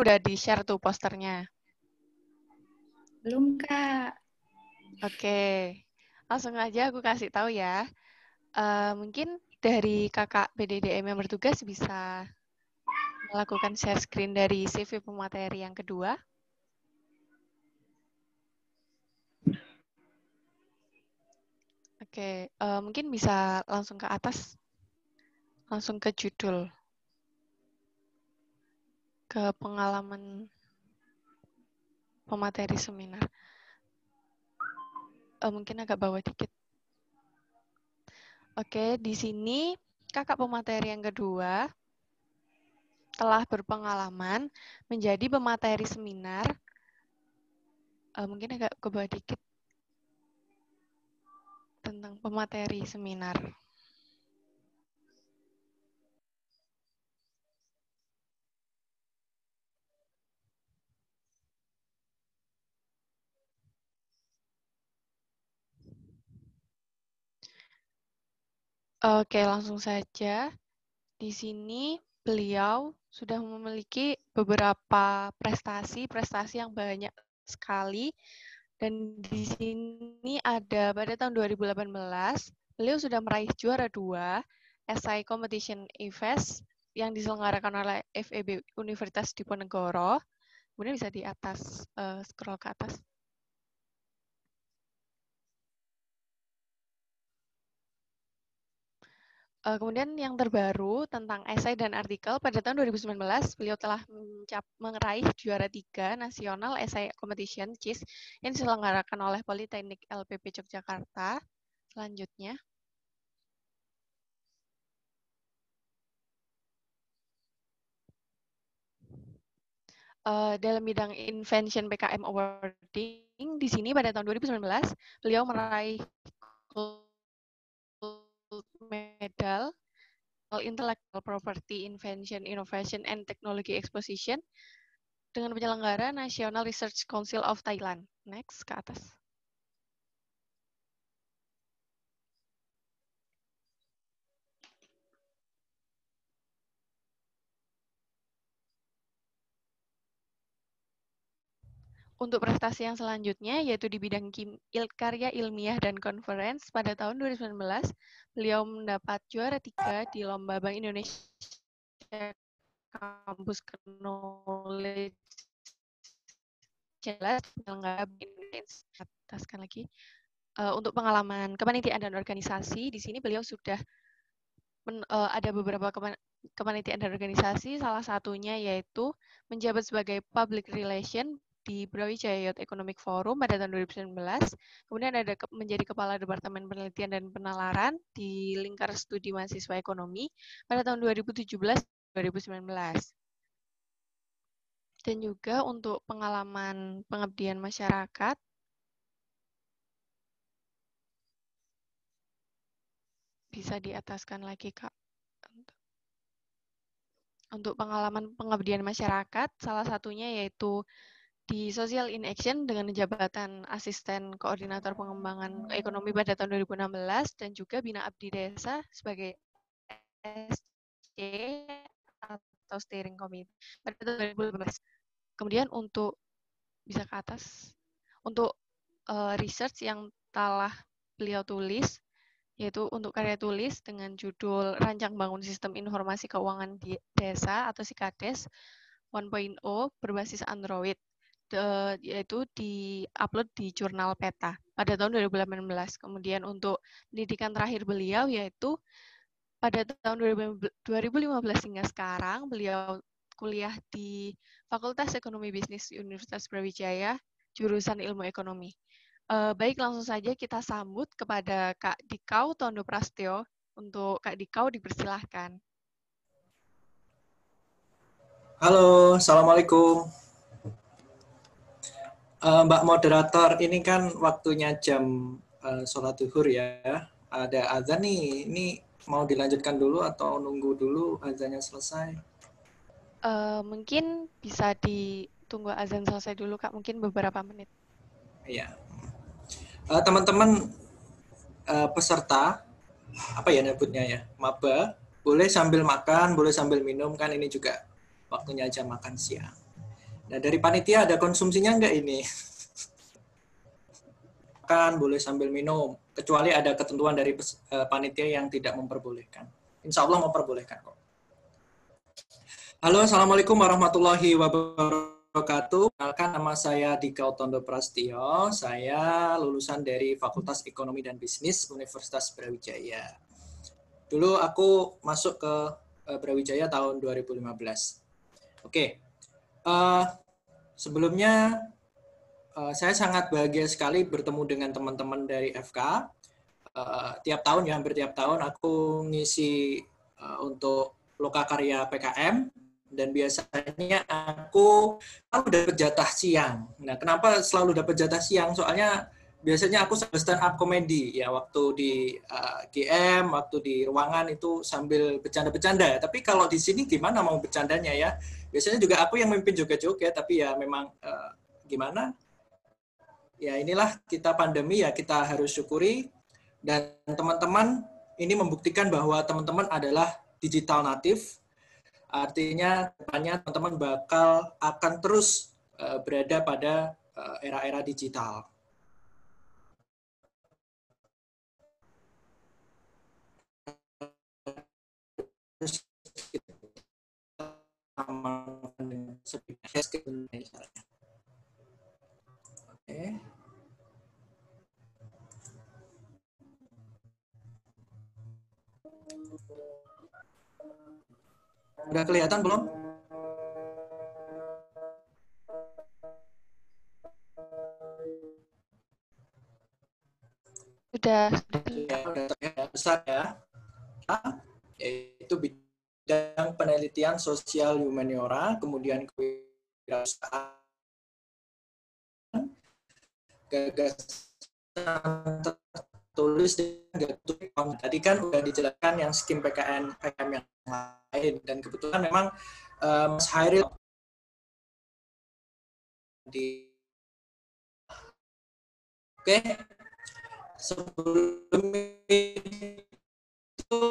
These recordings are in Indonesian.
udah di-share tuh posternya? Belum, Kak. Oke, langsung aja aku kasih tahu ya. Mungkin dari kakak PDDM yang bertugas bisa melakukan share screen dari CV pemateri yang kedua. Oke, mungkin bisa langsung ke atas, langsung ke judul, ke pengalaman pemateri seminar. Mungkin agak bawah dikit. Oke, di sini kakak pemateri yang kedua telah berpengalaman menjadi pemateri seminar. Mungkin agak ke bawah dikit tentang pemateri seminar. Oke, langsung saja. Di sini beliau sudah memiliki beberapa prestasi yang banyak sekali. Dan di sini ada pada tahun 2018, beliau sudah meraih juara 2 Essay Competition EVES yang diselenggarakan oleh FEB Universitas Diponegoro. Kemudian bisa di atas, scroll ke atas. Kemudian yang terbaru tentang esai dan artikel, pada tahun 2019 beliau telah meraih juara 3 nasional esai competition CIS yang diselenggarakan oleh Politeknik LPP Yogyakarta. Selanjutnya, dalam bidang Invention PKM Awarding, di sini pada tahun 2019 beliau meraih gold medal Intellectual Property Invention, Innovation, and Technology Exposition dengan penyelenggara National Research Council of Thailand. Next, ke atas. Untuk prestasi yang selanjutnya, yaitu di bidang karya ilmiah dan conference, pada tahun 2019, beliau mendapat juara 3 di Lomba Bank Indonesia Kampus Knowledge Jelas penyelenggara ataskan lagi. Untuk pengalaman kepanitiaan dan organisasi, di sini beliau sudah ada beberapa kepanitiaan dan organisasi, salah satunya yaitu menjabat sebagai Public Relation di Brawijaya Youth Economic Forum pada tahun 2019, kemudian ada menjadi Kepala Departemen Penelitian dan Penalaran di Lingkar Studi Mahasiswa Ekonomi pada tahun 2017-2019. Dan juga untuk pengalaman pengabdian masyarakat, bisa diataskan lagi, Kak. Untuk pengalaman pengabdian masyarakat, salah satunya yaitu di Social in Action dengan jabatan Asisten Koordinator Pengembangan Ekonomi pada tahun 2016 dan juga Bina Abdi Desa sebagai SC atau Steering Committee pada tahun 2015. Kemudian untuk bisa ke atas, untuk research yang telah beliau tulis, yaitu untuk karya tulis dengan judul Rancang Bangun Sistem Informasi Keuangan di Desa atau SIKADES 1.0 berbasis Android, yaitu di-upload di jurnal Peta pada tahun 2018. Kemudian untuk pendidikan terakhir beliau yaitu pada tahun 2015 hingga sekarang, beliau kuliah di Fakultas Ekonomi Bisnis Universitas Brawijaya, jurusan Ilmu Ekonomi. Baik, langsung saja kita sambut kepada Kak Dikau Tondo Prastyo. Untuk Kak Dikau dipersilahkan. Halo, Assalamualaikum. Mbak Moderator, ini kan waktunya jam sholat zuhur ya. Ada azan nih, ini mau dilanjutkan dulu atau nunggu dulu azannya selesai? Mungkin bisa ditunggu azan selesai dulu, Kak. Mungkin beberapa menit. Iya. Teman-teman peserta, apa ya nyebutnya ya, maba, boleh sambil makan, boleh sambil minum, kan ini juga waktunya jam makan siang. Nah, dari panitia ada konsumsinya nggak ini? Makan, boleh sambil minum. Kecuali ada ketentuan dari panitia yang tidak memperbolehkan. Insya Allah memperbolehkan kok. Halo, Assalamualaikum warahmatullahi wabarakatuh. Kenalkan, nama saya Dika Otondo Prastio. Saya lulusan dari Fakultas Ekonomi dan Bisnis Universitas Brawijaya. Dulu aku masuk ke Brawijaya tahun 2015. Oke. Sebelumnya saya sangat bahagia sekali bertemu dengan teman-teman dari FK. Tiap tahun ya, hampir tiap tahun aku ngisi untuk lokakarya PKM, dan biasanya aku selalu dapat jatah siang. Nah, kenapa selalu dapat jatah siang? Soalnya biasanya aku stand up komedi ya, waktu di GM, waktu di ruangan itu sambil bercanda-bercanda. Tapi kalau di sini gimana mau bercandanya ya? Biasanya juga aku yang mimpin joget-joget, tapi ya memang gimana? Ya inilah kita pandemi ya, kita harus syukuri. Dan teman-teman ini membuktikan bahwa teman-teman adalah digital native. Artinya depannya teman-teman akan terus berada pada era-era digital. Oke. Udah kelihatan belum? Sudah. Sudah besar ya. Yaitu bidang penelitian sosial humaniora, kemudian kewirausahaan, gagasan tertulis dan tadi kan udah dijelaskan yang skim PKM yang lain, dan kebetulan memang Mas Hairil Oke, sebelum itu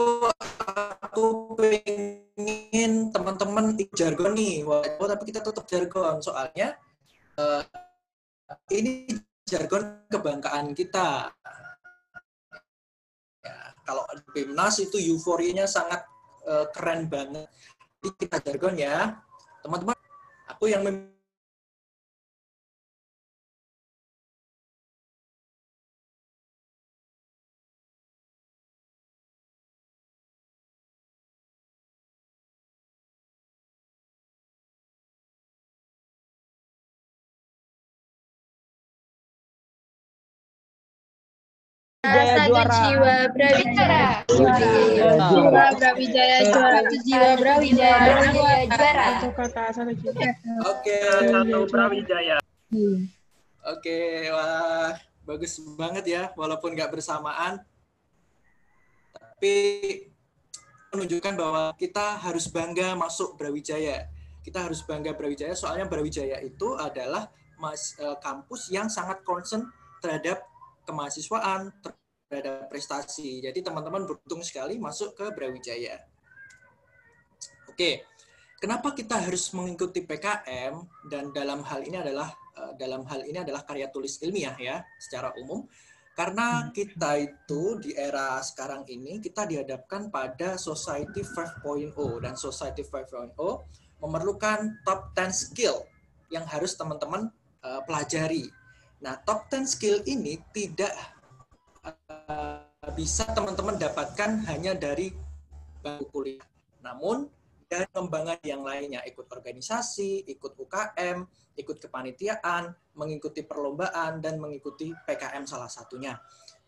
aku pengen teman-teman jargon nih, tapi kita tutup jargon soalnya ini jargon kebanggaan kita. Ya, kalau BIMNAS itu euforianya sangat keren banget. Jadi kita jargon ya, teman-teman. Aku yang Satu jiwa Brawijaya. Jiwa Brawijaya, satu jiwa Brawijaya. Juara. Oke, satu Brawijaya. Oke, wah, bagus banget ya, walaupun nggak bersamaan, tapi menunjukkan bahwa kita harus bangga masuk Brawijaya. Kita harus bangga Brawijaya, soalnya Brawijaya itu adalah kampus yang sangat concern terhadap kemahasiswaan, terhadap prestasi. Jadi teman-teman beruntung sekali masuk ke Brawijaya. Oke, kenapa kita harus mengikuti PKM, dan dalam hal ini adalah karya tulis ilmiah ya secara umum, karena kita itu di era sekarang ini kita dihadapkan pada Society 5.0, dan Society 5.0 memerlukan top 10 skill yang harus teman-teman pelajari. Nah, top 10 skill ini tidak bisa teman-teman dapatkan hanya dari bangku kuliah. Namun dari pengembangan yang lainnya, ikut organisasi, ikut UKM, ikut kepanitiaan, mengikuti perlombaan, dan mengikuti PKM salah satunya.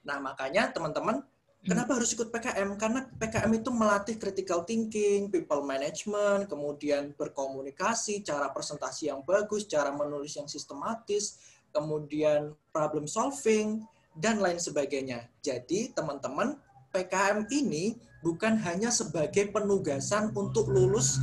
Nah, makanya teman-teman, kenapa harus ikut PKM? Karena PKM itu melatih critical thinking, people management, kemudian berkomunikasi, cara presentasi yang bagus, cara menulis yang sistematis, kemudian problem solving, dan lain sebagainya. Jadi, teman-teman, PKM ini bukan hanya sebagai penugasan untuk lulus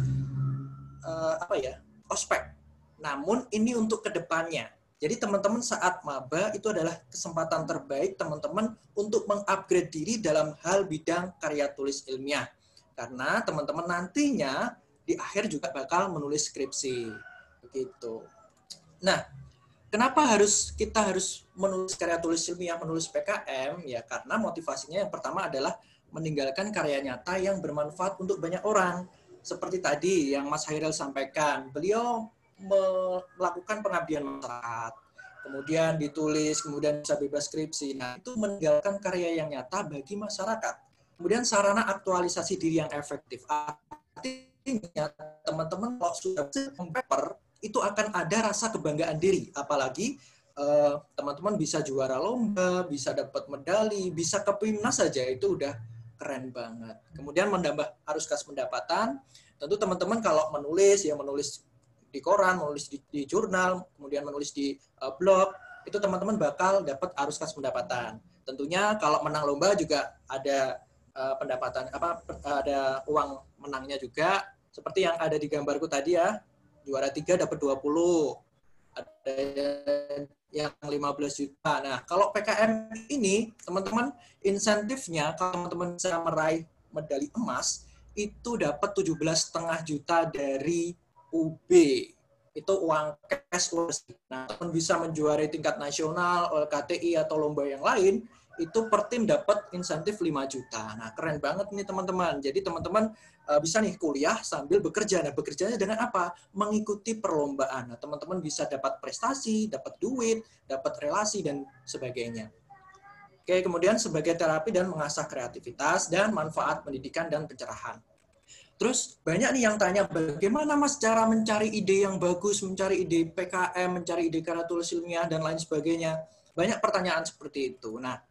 ospek, namun ini untuk kedepannya. Jadi teman-teman saat maba itu adalah kesempatan terbaik teman-teman untuk mengupgrade diri dalam hal bidang karya tulis ilmiah, karena teman-teman nantinya di akhir juga bakal menulis skripsi, begitu. Nah, kenapa kita harus menulis karya tulis ilmiah, menulis PKM? Ya karena motivasinya yang pertama adalah meninggalkan karya nyata yang bermanfaat untuk banyak orang. Seperti tadi yang Mas Hairil sampaikan, beliau melakukan pengabdian masyarakat, kemudian ditulis, kemudian bisa bebas skripsi. Nah, itu meninggalkan karya yang nyata bagi masyarakat. Kemudian sarana aktualisasi diri yang efektif. Artinya, teman-teman kalau sudah paper, itu akan ada rasa kebanggaan diri. Apalagi teman-teman bisa juara lomba, bisa dapat medali, bisa ke PIMNAS saja, itu udah keren banget. Kemudian menambah arus kas pendapatan. Tentu teman-teman kalau menulis, ya menulis di koran, menulis di jurnal, kemudian menulis di blog, itu teman-teman bakal dapat arus kas pendapatan. Tentunya kalau menang lomba juga ada pendapatan, ada uang menangnya juga, seperti yang ada di gambarku tadi ya, juara 3 dapat 20, ada yang 15 juta. Nah, kalau PKM ini, teman-teman, insentifnya kalau teman-teman bisa meraih medali emas, itu dapat 17,5 juta dari UB. Itu uang cash. Nah, teman bisa menjuarai tingkat nasional, KTI, atau lomba yang lain, itu per tim dapat insentif 5 juta. Nah, keren banget nih teman-teman. Jadi teman-teman bisa nih kuliah sambil bekerja. Nah, bekerjanya dengan apa? Mengikuti perlombaan. Nah, teman-teman bisa dapat prestasi, dapat duit, dapat relasi, dan sebagainya. Oke, kemudian sebagai terapi dan mengasah kreativitas dan manfaat pendidikan dan pencerahan. Terus banyak nih yang tanya, bagaimana Mas cara mencari ide yang bagus, mencari ide PKM, mencari ide karya tulis ilmiah, dan lain sebagainya. Banyak pertanyaan seperti itu. Nah,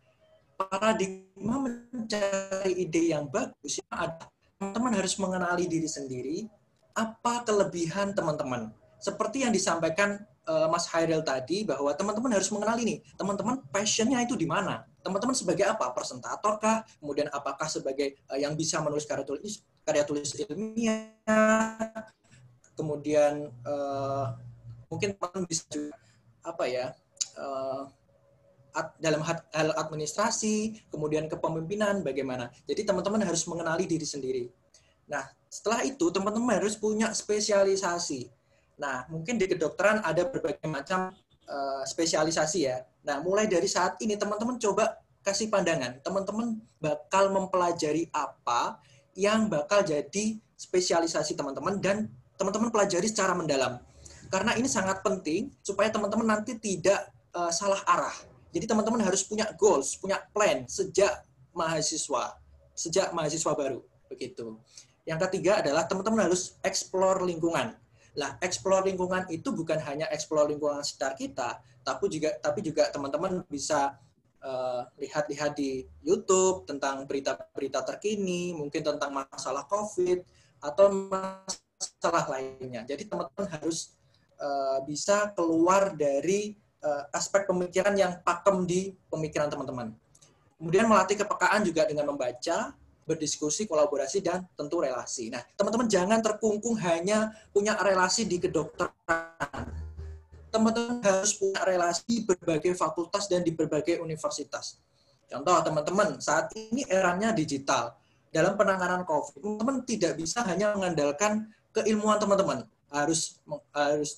paradigma mencari ide yang bagus ada. Teman-teman harus mengenali diri sendiri, apa kelebihan teman-teman. Seperti yang disampaikan Mas Hairil tadi, bahwa teman-teman harus mengenali nih, teman-teman passionnya itu di mana? Teman-teman sebagai apa? Presentator kah? Kemudian apakah sebagai yang bisa menulis karya tulis ilmiah? Kemudian mungkin teman-teman bisa juga apa ya? Dalam hal administrasi, kemudian kepemimpinan, bagaimana. Jadi teman-teman harus mengenali diri sendiri. Nah, setelah itu teman-teman harus punya spesialisasi. Nah, mungkin di kedokteran ada berbagai macam spesialisasi ya. Nah, mulai dari saat ini teman-teman coba kasih pandangan. Teman-teman bakal mempelajari apa yang bakal jadi spesialisasi teman-teman, dan teman-teman pelajari secara mendalam. Karena ini sangat penting supaya teman-teman nanti tidak salah arah. Jadi teman-teman harus punya goals, punya plan sejak mahasiswa baru, begitu. Yang ketiga adalah teman-teman harus explore lingkungan. Lah, explore lingkungan itu bukan hanya explore lingkungan sekitar kita, tapi juga teman-teman bisa lihat-lihat di YouTube tentang berita-berita terkini, mungkin tentang masalah COVID atau masalah lainnya. Jadi teman-teman harus bisa keluar dari aspek pemikiran yang pakem di pemikiran teman-teman. Kemudian melatih kepekaan juga dengan membaca, berdiskusi, kolaborasi, dan tentu relasi. Nah, teman-teman jangan terkungkung hanya punya relasi di kedokteran. Teman-teman harus punya relasi di berbagai fakultas dan di berbagai universitas. Contoh, teman-teman, saat ini eranya digital. Dalam penanganan COVID, teman-teman tidak bisa hanya mengandalkan keilmuan teman-teman. Harus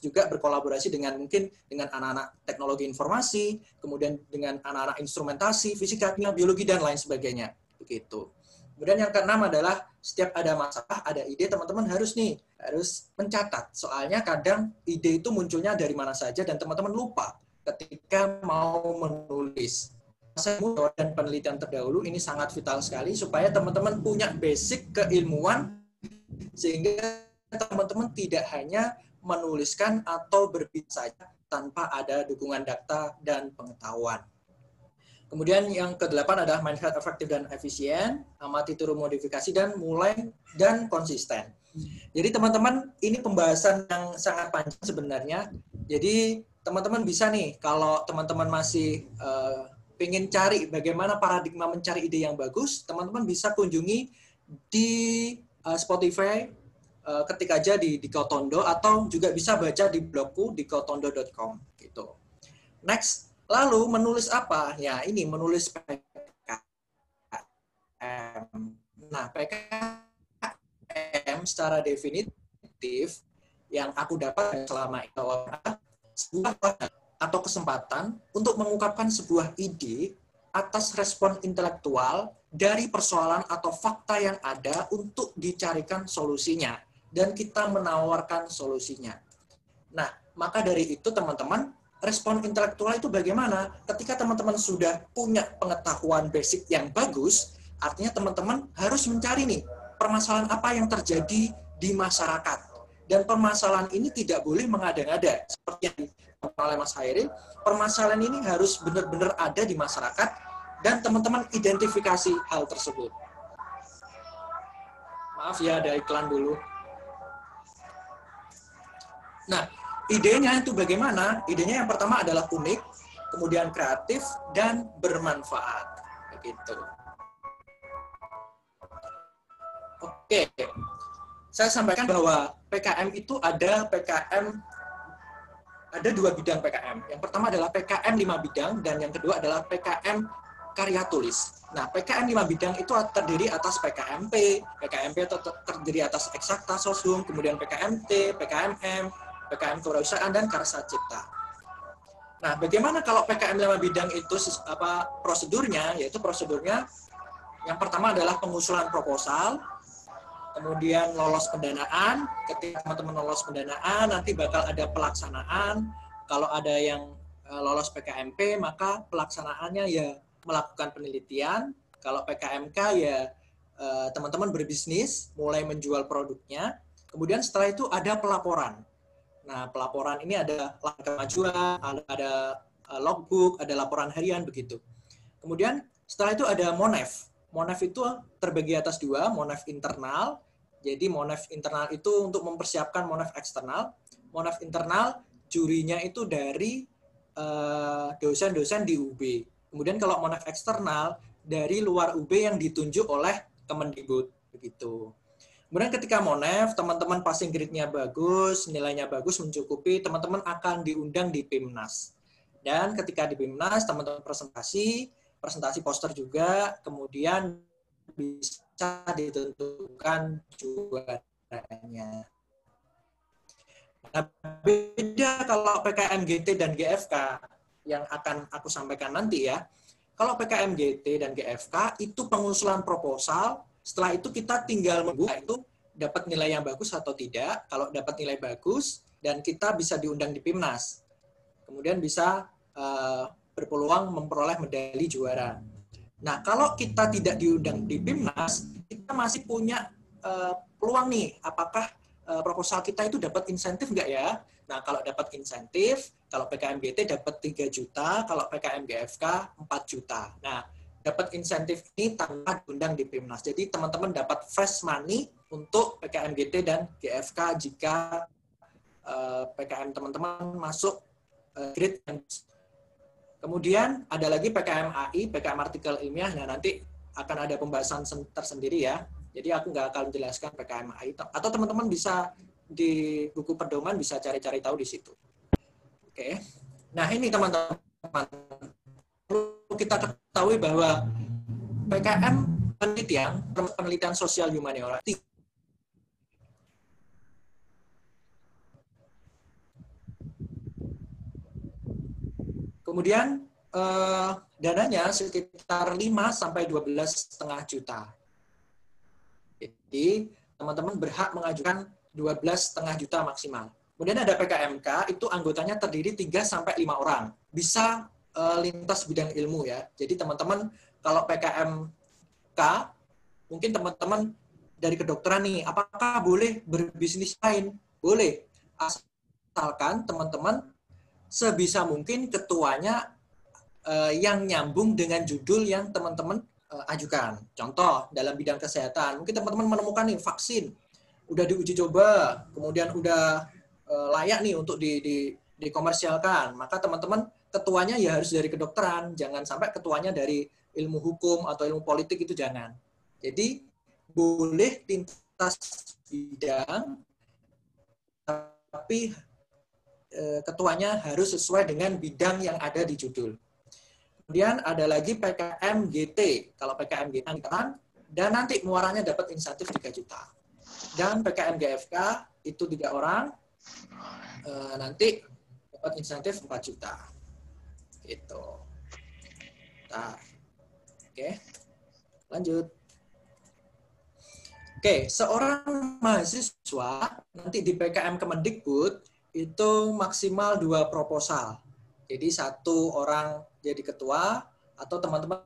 juga berkolaborasi dengan anak-anak teknologi informasi, kemudian dengan anak-anak instrumentasi, fisika, kimia, biologi, dan lain sebagainya. Begitu. Kemudian yang keenam adalah setiap ada masalah, ada ide, teman-teman harus mencatat. Soalnya kadang ide itu munculnya dari mana saja dan teman-teman lupa ketika mau menulis. Dan penelitian terdahulu ini sangat vital sekali supaya teman-teman punya basic keilmuan sehingga teman-teman tidak hanya menuliskan atau berbicara saja tanpa ada dukungan data dan pengetahuan. Kemudian yang ke-8 adalah mindset efektif dan efisien, amati tiru modifikasi dan konsisten. Jadi teman-teman, ini pembahasan yang sangat panjang sebenarnya. Jadi teman-teman bisa nih, kalau teman-teman masih pengen cari bagaimana paradigma mencari ide yang bagus, teman-teman bisa kunjungi di Spotify, ketik aja di Kautondo, atau juga bisa baca di blogku di kautondo.com gitu. Next, lalu menulis apa? Ya, ini menulis PKM. Nah, PKM secara definitif yang aku dapat selama itu sebuah atau kesempatan untuk mengungkapkan sebuah ide atas respon intelektual dari persoalan atau fakta yang ada untuk dicarikan solusinya. Dan kita menawarkan solusinya. Nah, maka dari itu teman-teman, respon intelektual itu bagaimana? Ketika teman-teman sudah punya pengetahuan basic yang bagus, artinya teman-teman harus mencari nih, permasalahan apa yang terjadi di masyarakat. Dan permasalahan ini tidak boleh mengada-ngada. Seperti yang dikatakan oleh Mas Hairil, permasalahan ini harus benar-benar ada di masyarakat, dan teman-teman identifikasi hal tersebut. Maaf ya, ada iklan dulu. Nah, idenya itu bagaimana? Idenya yang pertama adalah unik, kemudian kreatif, dan bermanfaat. Begitu. Oke, saya sampaikan bahwa PKM itu ada dua bidang PKM. Yang pertama adalah PKM 5 bidang, dan yang kedua adalah PKM karya tulis. Nah, PKM 5 bidang itu terdiri atas PKMP itu terdiri atas eksakta, soshum, kemudian PKMT, PKMM, PKM kewirausahaan, dan karsa cipta. Nah, bagaimana kalau PKM 5 bidang itu prosedurnya? Yaitu prosedurnya yang pertama adalah pengusulan proposal, kemudian lolos pendanaan. Ketika teman-teman lolos pendanaan, nanti bakal ada pelaksanaan. Kalau ada yang lolos PKMP, maka pelaksanaannya ya melakukan penelitian. Kalau PKMK ya teman-teman berbisnis, mulai menjual produknya. Kemudian setelah itu ada pelaporan. Nah, pelaporan ini ada laporan kemajuan, ada logbook, ada laporan harian, begitu. Kemudian setelah itu ada Monef. Monef itu terbagi atas 2, Monef internal. Jadi Monef internal itu untuk mempersiapkan Monef eksternal. Monef internal jurinya itu dari dosen-dosen di UB. Kemudian kalau Monef eksternal dari luar UB yang ditunjuk oleh Kemendikbud, begitu. Kemudian ketika Monef, teman-teman passing grade-nya bagus, nilainya bagus, mencukupi, teman-teman akan diundang di PIMNAS. Dan ketika di PIMNAS, teman-teman presentasi poster juga, kemudian bisa ditentukan juaranya. Nah, beda kalau PKM GT dan GFK yang akan aku sampaikan nanti ya. Kalau PKM GT dan GFK itu pengusulan proposal. Setelah itu kita tinggal menunggu itu dapat nilai yang bagus atau tidak. Kalau dapat nilai bagus, dan kita bisa diundang di PIMNAS. Kemudian bisa berpeluang memperoleh medali juara. Nah, kalau kita tidak diundang di PIMNAS, kita masih punya peluang nih, apakah proposal kita itu dapat insentif nggak ya? Nah, kalau dapat insentif, kalau PKM GT dapat 3 juta, kalau PKM GFK 4 juta. Nah, dapat insentif ini tanpa diundang di PIMNAS. Jadi teman-teman dapat fresh money untuk PKM GT dan GFK jika PKM teman-teman masuk grade. Kemudian ada lagi PKM AI, PKM artikel ilmiah. Nah, nanti akan ada pembahasan tersendiri ya. Jadi aku nggak akan menjelaskan PKM AI. Atau teman-teman bisa di buku pedoman bisa cari-cari tahu di situ. Oke. Nah, ini teman-teman. Kita ketahui bahwa PKM penelitian sosial humaniora kemudian dananya sekitar 5-12,5 juta. Jadi teman-teman berhak mengajukan 12,5 juta maksimal. Kemudian ada PKMK, itu anggotanya terdiri 3-5 orang. Bisa lintas bidang ilmu ya. Jadi teman-teman kalau PKMK, mungkin teman-teman dari kedokteran nih, apakah boleh berbisnis lain? Boleh. Asalkan teman-teman sebisa mungkin ketuanya yang nyambung dengan judul yang teman-teman ajukan. Contoh, dalam bidang kesehatan, mungkin teman-teman menemukan nih vaksin, udah diuji coba, kemudian udah layak nih untuk dikomersialkan, maka teman-teman ketuanya ya harus dari kedokteran, jangan sampai ketuanya dari ilmu hukum atau ilmu politik, itu jangan. Jadi boleh lintas bidang, tapi ketuanya harus sesuai dengan bidang yang ada di judul. Kemudian ada lagi PKM GT. Kalau PKM GT dan nanti muaranya dapat insentif 3 juta. Dan PKM GFK itu 3 orang. Nanti dapat insentif 4 juta. Gitu. Nah, oke. Lanjut. Oke, seorang mahasiswa nanti di PKM Kemendikbud itu maksimal 2 proposal. Jadi 1 orang jadi ketua atau teman-teman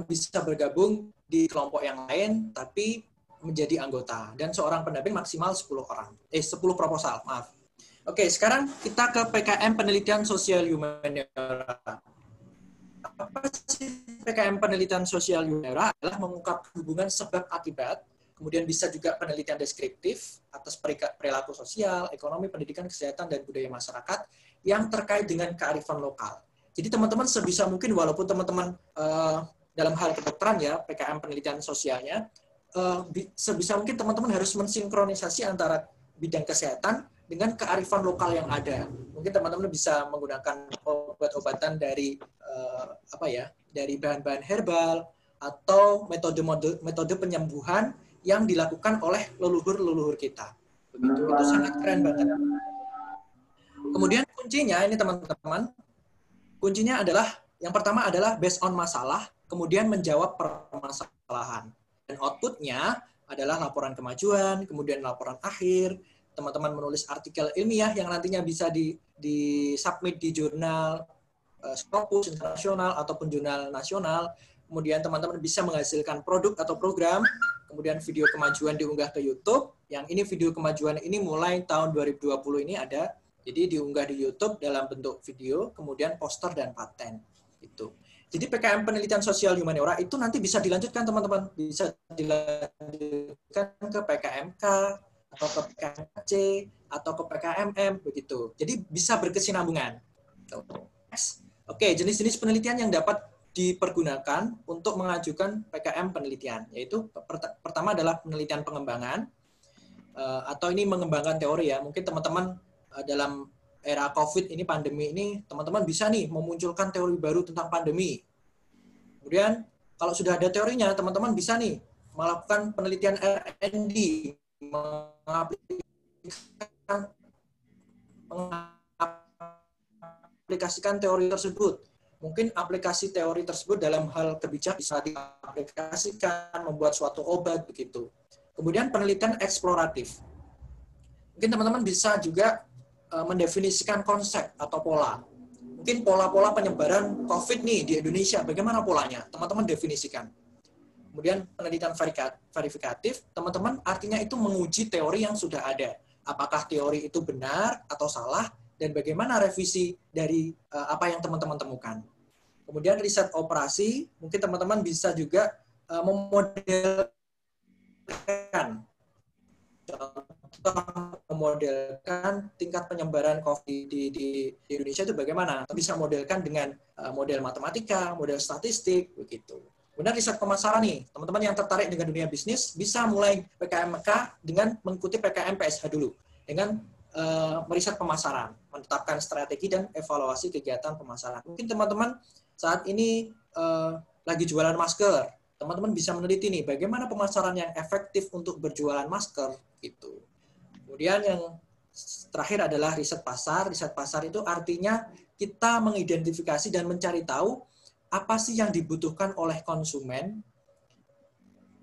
bisa bergabung di kelompok yang lain tapi menjadi anggota, dan seorang pendamping maksimal 10 proposal, maaf. Oke, sekarang kita ke PKM Penelitian Sosial Humaniora. Apa sih PKM Penelitian Sosial Humaniora? Adalah mengungkap hubungan sebab akibat, kemudian bisa juga penelitian deskriptif atas perilaku sosial, ekonomi, pendidikan, kesehatan, dan budaya masyarakat yang terkait dengan kearifan lokal. Jadi teman-teman sebisa mungkin, walaupun teman-teman dalam hal kedokteran ya, PKM penelitian sosialnya, sebisa mungkin teman-teman harus mensinkronisasi antara bidang kesehatan dengan kearifan lokal yang ada. Mungkin teman-teman bisa menggunakan obat-obatan dari dari bahan-bahan herbal atau metode penyembuhan yang dilakukan oleh leluhur-leluhur kita. Begitu, itu sangat keren banget. Kemudian kuncinya ini teman-teman, kuncinya adalah yang pertama adalah based on masalah, kemudian menjawab permasalahan. Dan outputnya adalah laporan kemajuan, kemudian laporan akhir, teman-teman menulis artikel ilmiah yang nantinya bisa di-submit di jurnal Scopus internasional ataupun jurnal nasional. Kemudian teman-teman bisa menghasilkan produk atau program, kemudian video kemajuan diunggah ke YouTube. Yang ini video kemajuan ini mulai tahun 2020 ini ada, jadi diunggah di YouTube dalam bentuk video, kemudian poster dan paten. Itu. Jadi PKM Penelitian Sosial Humaniora itu nanti bisa dilanjutkan teman-teman, bisa dilanjutkan ke PKMK atau ke PKMC atau ke PKMM begitu. Jadi bisa berkesinambungan. Oke, jenis-jenis penelitian yang dapat dipergunakan untuk mengajukan PKM penelitian, yaitu pertama adalah penelitian pengembangan, atau ini mengembangkan teori ya. Mungkin teman-teman dalam era COVID ini, pandemi ini, teman-teman bisa nih memunculkan teori baru tentang pandemi. Kemudian kalau sudah ada teorinya, teman-teman bisa nih melakukan penelitian R&D, mengaplikasikan teori tersebut. Mungkin aplikasi teori tersebut dalam hal kebijakan bisa diaplikasikan, membuat suatu obat begitu. Kemudian penelitian eksploratif. Mungkin teman-teman bisa juga mendefinisikan konsep atau pola. Mungkin pola-pola penyebaran COVID nih di Indonesia, bagaimana polanya? Teman-teman definisikan. Kemudian penelitian verifikatif, teman-teman artinya itu menguji teori yang sudah ada. Apakah teori itu benar atau salah, dan bagaimana revisi dari apa yang teman-teman temukan. Kemudian riset operasi, mungkin teman-teman bisa juga memodelkan tingkat penyebaran COVID di Indonesia itu bagaimana. Bisa modelkan dengan model matematika, model statistik, begitu. Kemudian riset pemasaran nih, teman-teman yang tertarik dengan dunia bisnis bisa mulai PKMK dengan mengikuti PKM PSH dulu, dengan meriset pemasaran, menetapkan strategi dan evaluasi kegiatan pemasaran. Mungkin teman-teman saat ini lagi jualan masker, teman-teman bisa meneliti nih bagaimana pemasaran yang efektif untuk berjualan masker gitu. Kemudian yang terakhir adalah riset pasar. Riset pasar itu artinya kita mengidentifikasi dan mencari tahu apa sih yang dibutuhkan oleh konsumen.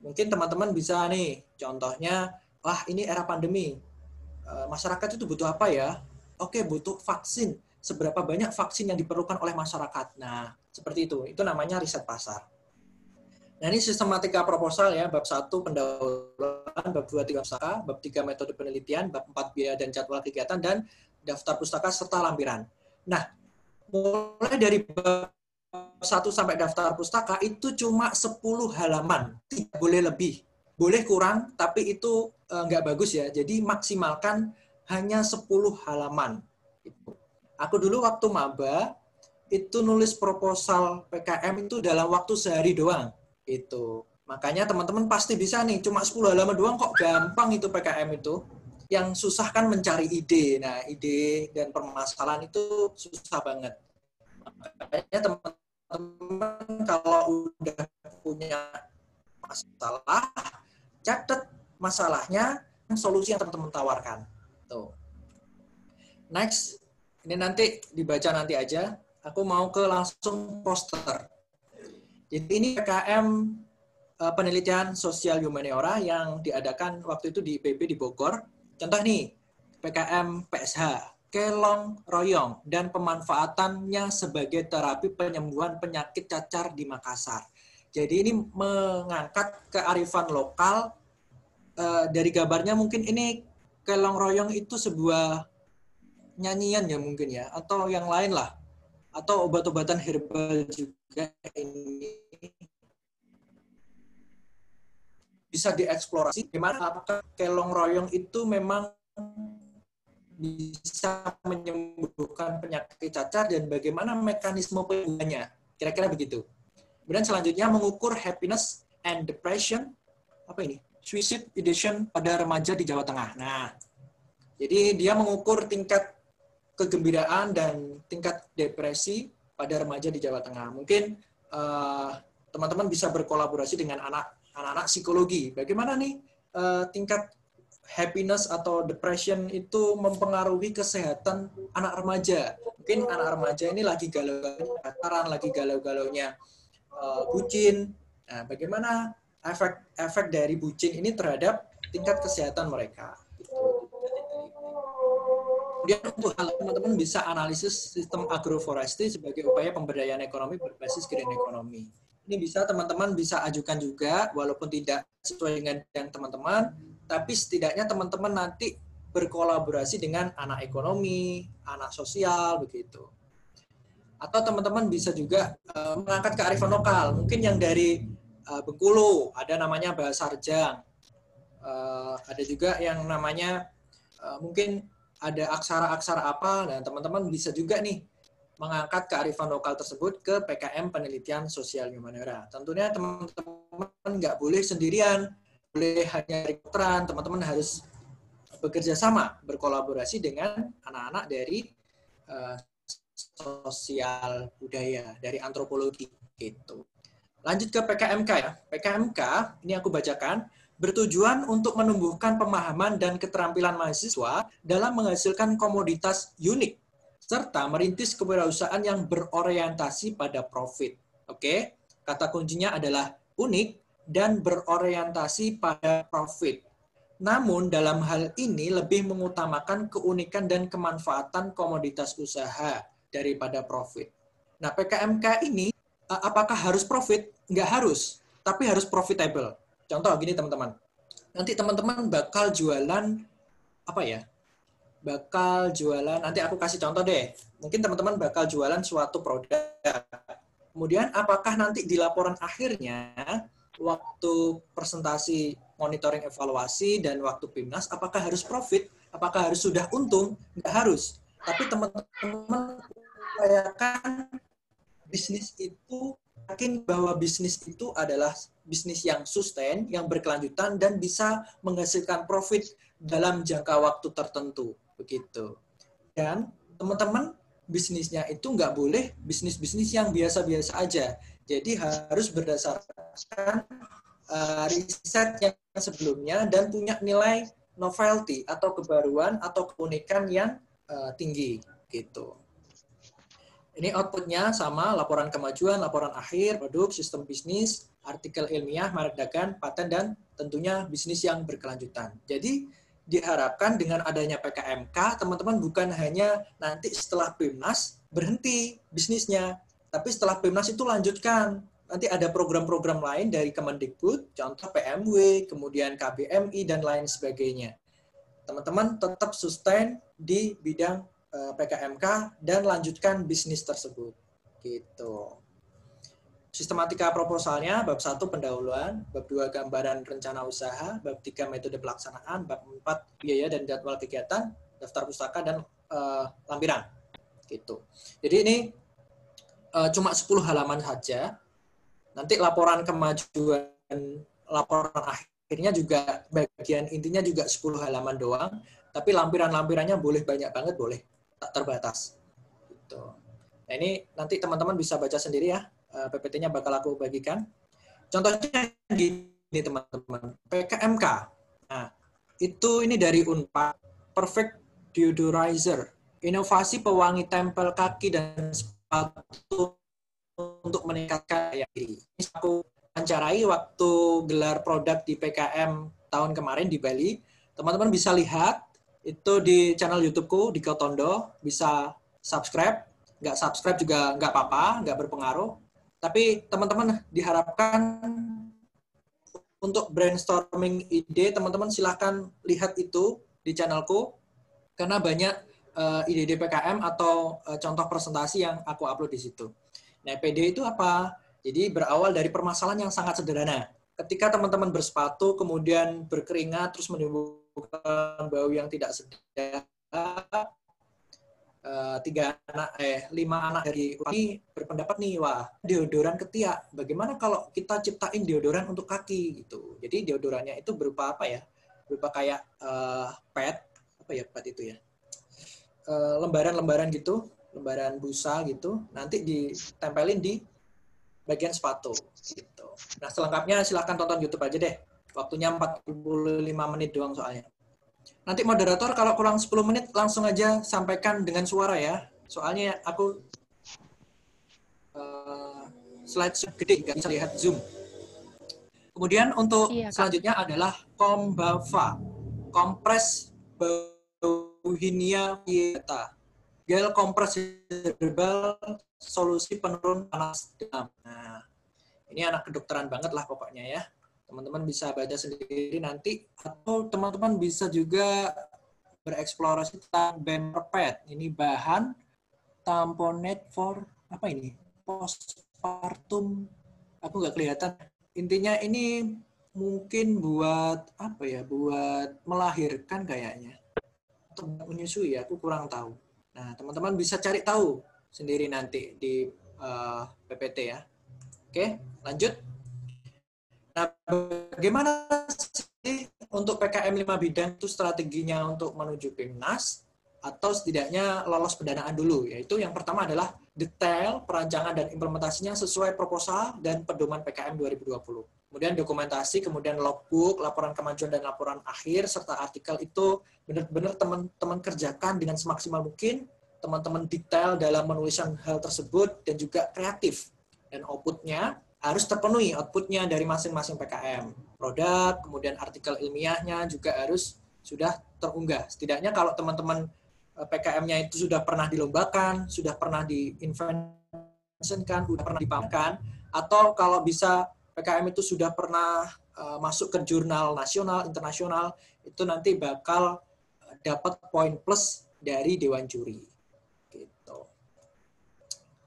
Mungkin teman-teman bisa nih, contohnya, wah ini era pandemi, masyarakat itu butuh apa ya? Oke, butuh vaksin. Seberapa banyak vaksin yang diperlukan oleh masyarakat? Nah, seperti itu. Itu namanya riset pasar. Nah, ini sistematika proposal ya, bab 1 pendahuluan, bab 2 3 pustaka, bab 3 metode penelitian, bab 4 biaya dan jadwal kegiatan, dan daftar pustaka serta lampiran. Nah, mulai dari bab 1 sampai daftar pustaka itu cuma 10 halaman, tidak boleh lebih. Boleh kurang, tapi itu nggak bagus ya. Jadi maksimalkan hanya 10 halaman. Aku dulu waktu maba, itu nulis proposal PKM itu dalam waktu sehari doang. Itu. Makanya teman-teman pasti bisa nih, cuma 10 halaman doang kok gampang itu PKM itu. Yang susah kan mencari ide. Nah, ide dan permasalahan itu susah banget. Makanya teman-teman kalau udah punya masalah, catat masalahnya, solusi yang teman-teman tawarkan. Tuh. Next, Ini nanti dibaca nanti aja. Aku mau ke langsung poster. Jadi ini PKM penelitian sosial humaniora yang diadakan waktu itu di IPB di Bogor. Contoh nih, PKM PSH, kelong royong, dan pemanfaatannya sebagai terapi penyembuhan penyakit cacar di Makassar. Jadi ini mengangkat kearifan lokal. Dari gambarnya mungkin ini kelong royong itu sebuah nyanyian ya mungkin ya, atau yang lain lah, atau obat-obatan herbal juga ini bisa dieksplorasi. Gimana apakah kelong royong itu memang bisa menyembuhkan penyakit cacar dan bagaimana mekanisme penyembuhannya. Kira-kira begitu. Kemudian selanjutnya mengukur happiness and depression, apa ini? Suicide ideation pada remaja di Jawa Tengah. Nah, jadi dia mengukur tingkat kegembiraan dan tingkat depresi pada remaja di Jawa Tengah. Mungkin teman-teman bisa berkolaborasi dengan anak-anak psikologi. Bagaimana nih tingkat happiness atau depression itu mempengaruhi kesehatan anak remaja. Mungkin anak remaja ini lagi galau-galaunya pacaran, lagi galau-galaunya bucin. Nah, bagaimana efek dari bucin ini terhadap tingkat kesehatan mereka. Kemudian untuk hal teman-teman bisa analisis sistem agroforestry sebagai upaya pemberdayaan ekonomi berbasis green economy. Ini bisa teman-teman bisa ajukan juga, walaupun tidak sesuai dengan yang teman-teman, tapi setidaknya teman-teman nanti berkolaborasi dengan anak ekonomi, anak sosial, begitu. Atau teman-teman bisa juga mengangkat kearifan lokal. Mungkin yang dari Bengkulu, ada namanya bahasa Rejang. Ada juga yang namanya mungkin ada aksara-aksara apa, dan teman-teman bisa juga nih mengangkat kearifan lokal tersebut ke PKM penelitian sosial humaniora. Tentunya teman-teman nggak boleh sendirian, boleh hanya rektoran, teman-teman harus bekerja sama, berkolaborasi dengan anak-anak dari sosial budaya, dari antropologi gitu. Lanjut ke PKMK ya. PKMK, ini aku bacakan, bertujuan untuk menumbuhkan pemahaman dan keterampilan mahasiswa dalam menghasilkan komoditas unik, serta merintis kewirausahaan yang berorientasi pada profit. Oke, kata kuncinya adalah unik dan berorientasi pada profit. Namun dalam hal ini lebih mengutamakan keunikan dan kemanfaatan komoditas usaha daripada profit. Nah, PKMK ini apakah harus profit? Nggak harus, tapi harus profitable. Contoh gini teman-teman, nanti teman-teman bakal jualan apa ya? Bakal jualan, nanti aku kasih contoh deh. Mungkin teman-teman bakal jualan suatu produk. Kemudian apakah nanti di laporan akhirnya, waktu presentasi monitoring evaluasi dan waktu PIMNAS, apakah harus profit? Apakah harus sudah untung? Nggak harus. Tapi teman-teman upayakan bisnis itu, yakin bahwa bisnis itu adalah bisnis yang sustain, yang berkelanjutan, dan bisa menghasilkan profit dalam jangka waktu tertentu. Begitu. Dan teman-teman, bisnisnya itu nggak boleh bisnis-bisnis yang biasa-biasa aja. Jadi harus berdasarkan riset yang sebelumnya dan punya nilai novelty atau kebaruan atau keunikan yang tinggi. Gitu. Ini outputnya sama, laporan kemajuan, laporan akhir, produk, sistem bisnis, artikel ilmiah, merek dagang, paten, dan tentunya bisnis yang berkelanjutan. Jadi diharapkan dengan adanya PKMK, teman-teman bukan hanya nanti setelah PIMNAS berhenti bisnisnya, tapi setelah PIMNAS itu lanjutkan. Nanti ada program-program lain dari Kemendikbud, contoh PMW, kemudian KBMI, dan lain sebagainya. Teman-teman tetap sustain di bidang PKMK dan lanjutkan bisnis tersebut. Gitu. Sistematika proposalnya, bab 1 pendahuluan, bab 2 gambaran rencana usaha, bab 3 metode pelaksanaan, bab 4 biaya dan jadwal kegiatan, daftar pustaka, dan lampiran. Gitu. Jadi ini cuma 10 halaman saja. Nanti laporan kemajuan, laporan akhirnya juga bagian intinya juga 10 halaman doang, tapi lampiran-lampirannya boleh banyak banget, boleh. Tak terbatas. Gitu. Nah, ini nanti teman-teman bisa baca sendiri ya. PPT-nya bakal aku bagikan. Contohnya gini teman-teman. PKMK. Nah, itu ini dari Unpad. Perfect Deodorizer. inovasi pewangi tempel kaki dan sepatu untuk meningkatkan daya diri. Ini aku wawancarai waktu gelar produk di PKM tahun kemarin di Bali. Teman-teman bisa lihat itu di channel YouTube-ku di Kotondo, bisa subscribe. Nggak subscribe juga nggak apa-apa, nggak berpengaruh. Tapi teman-teman diharapkan untuk brainstorming ide, teman-teman silahkan lihat itu di channelku, karena banyak ide-ide PKM atau contoh presentasi yang aku upload di situ. Nah, PD itu apa? Jadi berawal dari permasalahan yang sangat sederhana. Ketika teman-teman bersepatu, kemudian berkeringat, terus menimbulkan bau yang tidak sedap, 5 anak dari ini berpendapat nih, wah, deodoran ketiak. Bagaimana kalau kita ciptain deodoran untuk kaki gitu? Jadi deodorannya itu berupa apa ya? Berupa kayak pad, apa ya pad itu ya? Lembaran-lembaran gitu, lembaran busa gitu, nanti ditempelin di bagian sepatu gitu. Nah, selengkapnya silahkan tonton YouTube aja deh. Waktunya 45 menit doang soalnya. Nanti moderator kalau kurang 10 menit langsung aja sampaikan dengan suara ya. Soalnya aku slide gede, nggak bisa lihat Zoom. Kemudian untuk selanjutnya adalah Kombava, kompres Bauhinia vieta. Gel kompres herbal solusi penurun panas demam. Nah, ini anak kedokteran banget lah pokoknya ya. Teman-teman bisa baca sendiri nanti, atau teman-teman bisa juga bereksplorasi tentang Benperpet. Ini bahan tamponade for apa ini? Postpartum. Aku nggak kelihatan. Intinya ini mungkin buat apa ya? Buat melahirkan kayaknya. Atau menyusui ya, aku kurang tahu. Nah, teman-teman bisa cari tahu sendiri nanti di PPT ya. Oke, lanjut. Nah, bagaimana sih untuk PKM 5 bidang itu strateginya untuk menuju PIMNAS atau setidaknya lolos pendanaan dulu? Yaitu yang pertama adalah detail perancangan dan implementasinya sesuai proposal dan pedoman PKM 2020. Kemudian dokumentasi, kemudian logbook, laporan kemajuan dan laporan akhir, serta artikel itu benar-benar teman-teman kerjakan dengan semaksimal mungkin. Teman-teman detail dalam menuliskan hal tersebut dan juga kreatif. Dan output-nya harus terpenuhi, output-nya dari masing-masing PKM. Produk, kemudian artikel ilmiahnya juga harus sudah terunggah. Setidaknya kalau teman-teman PKM-nya itu sudah pernah dilombakan, sudah pernah di-inventionkan, sudah pernah dipamerkan, atau kalau bisa PKM itu sudah pernah masuk ke jurnal nasional, internasional, itu nanti bakal dapat poin plus dari Dewan Juri. Gitu.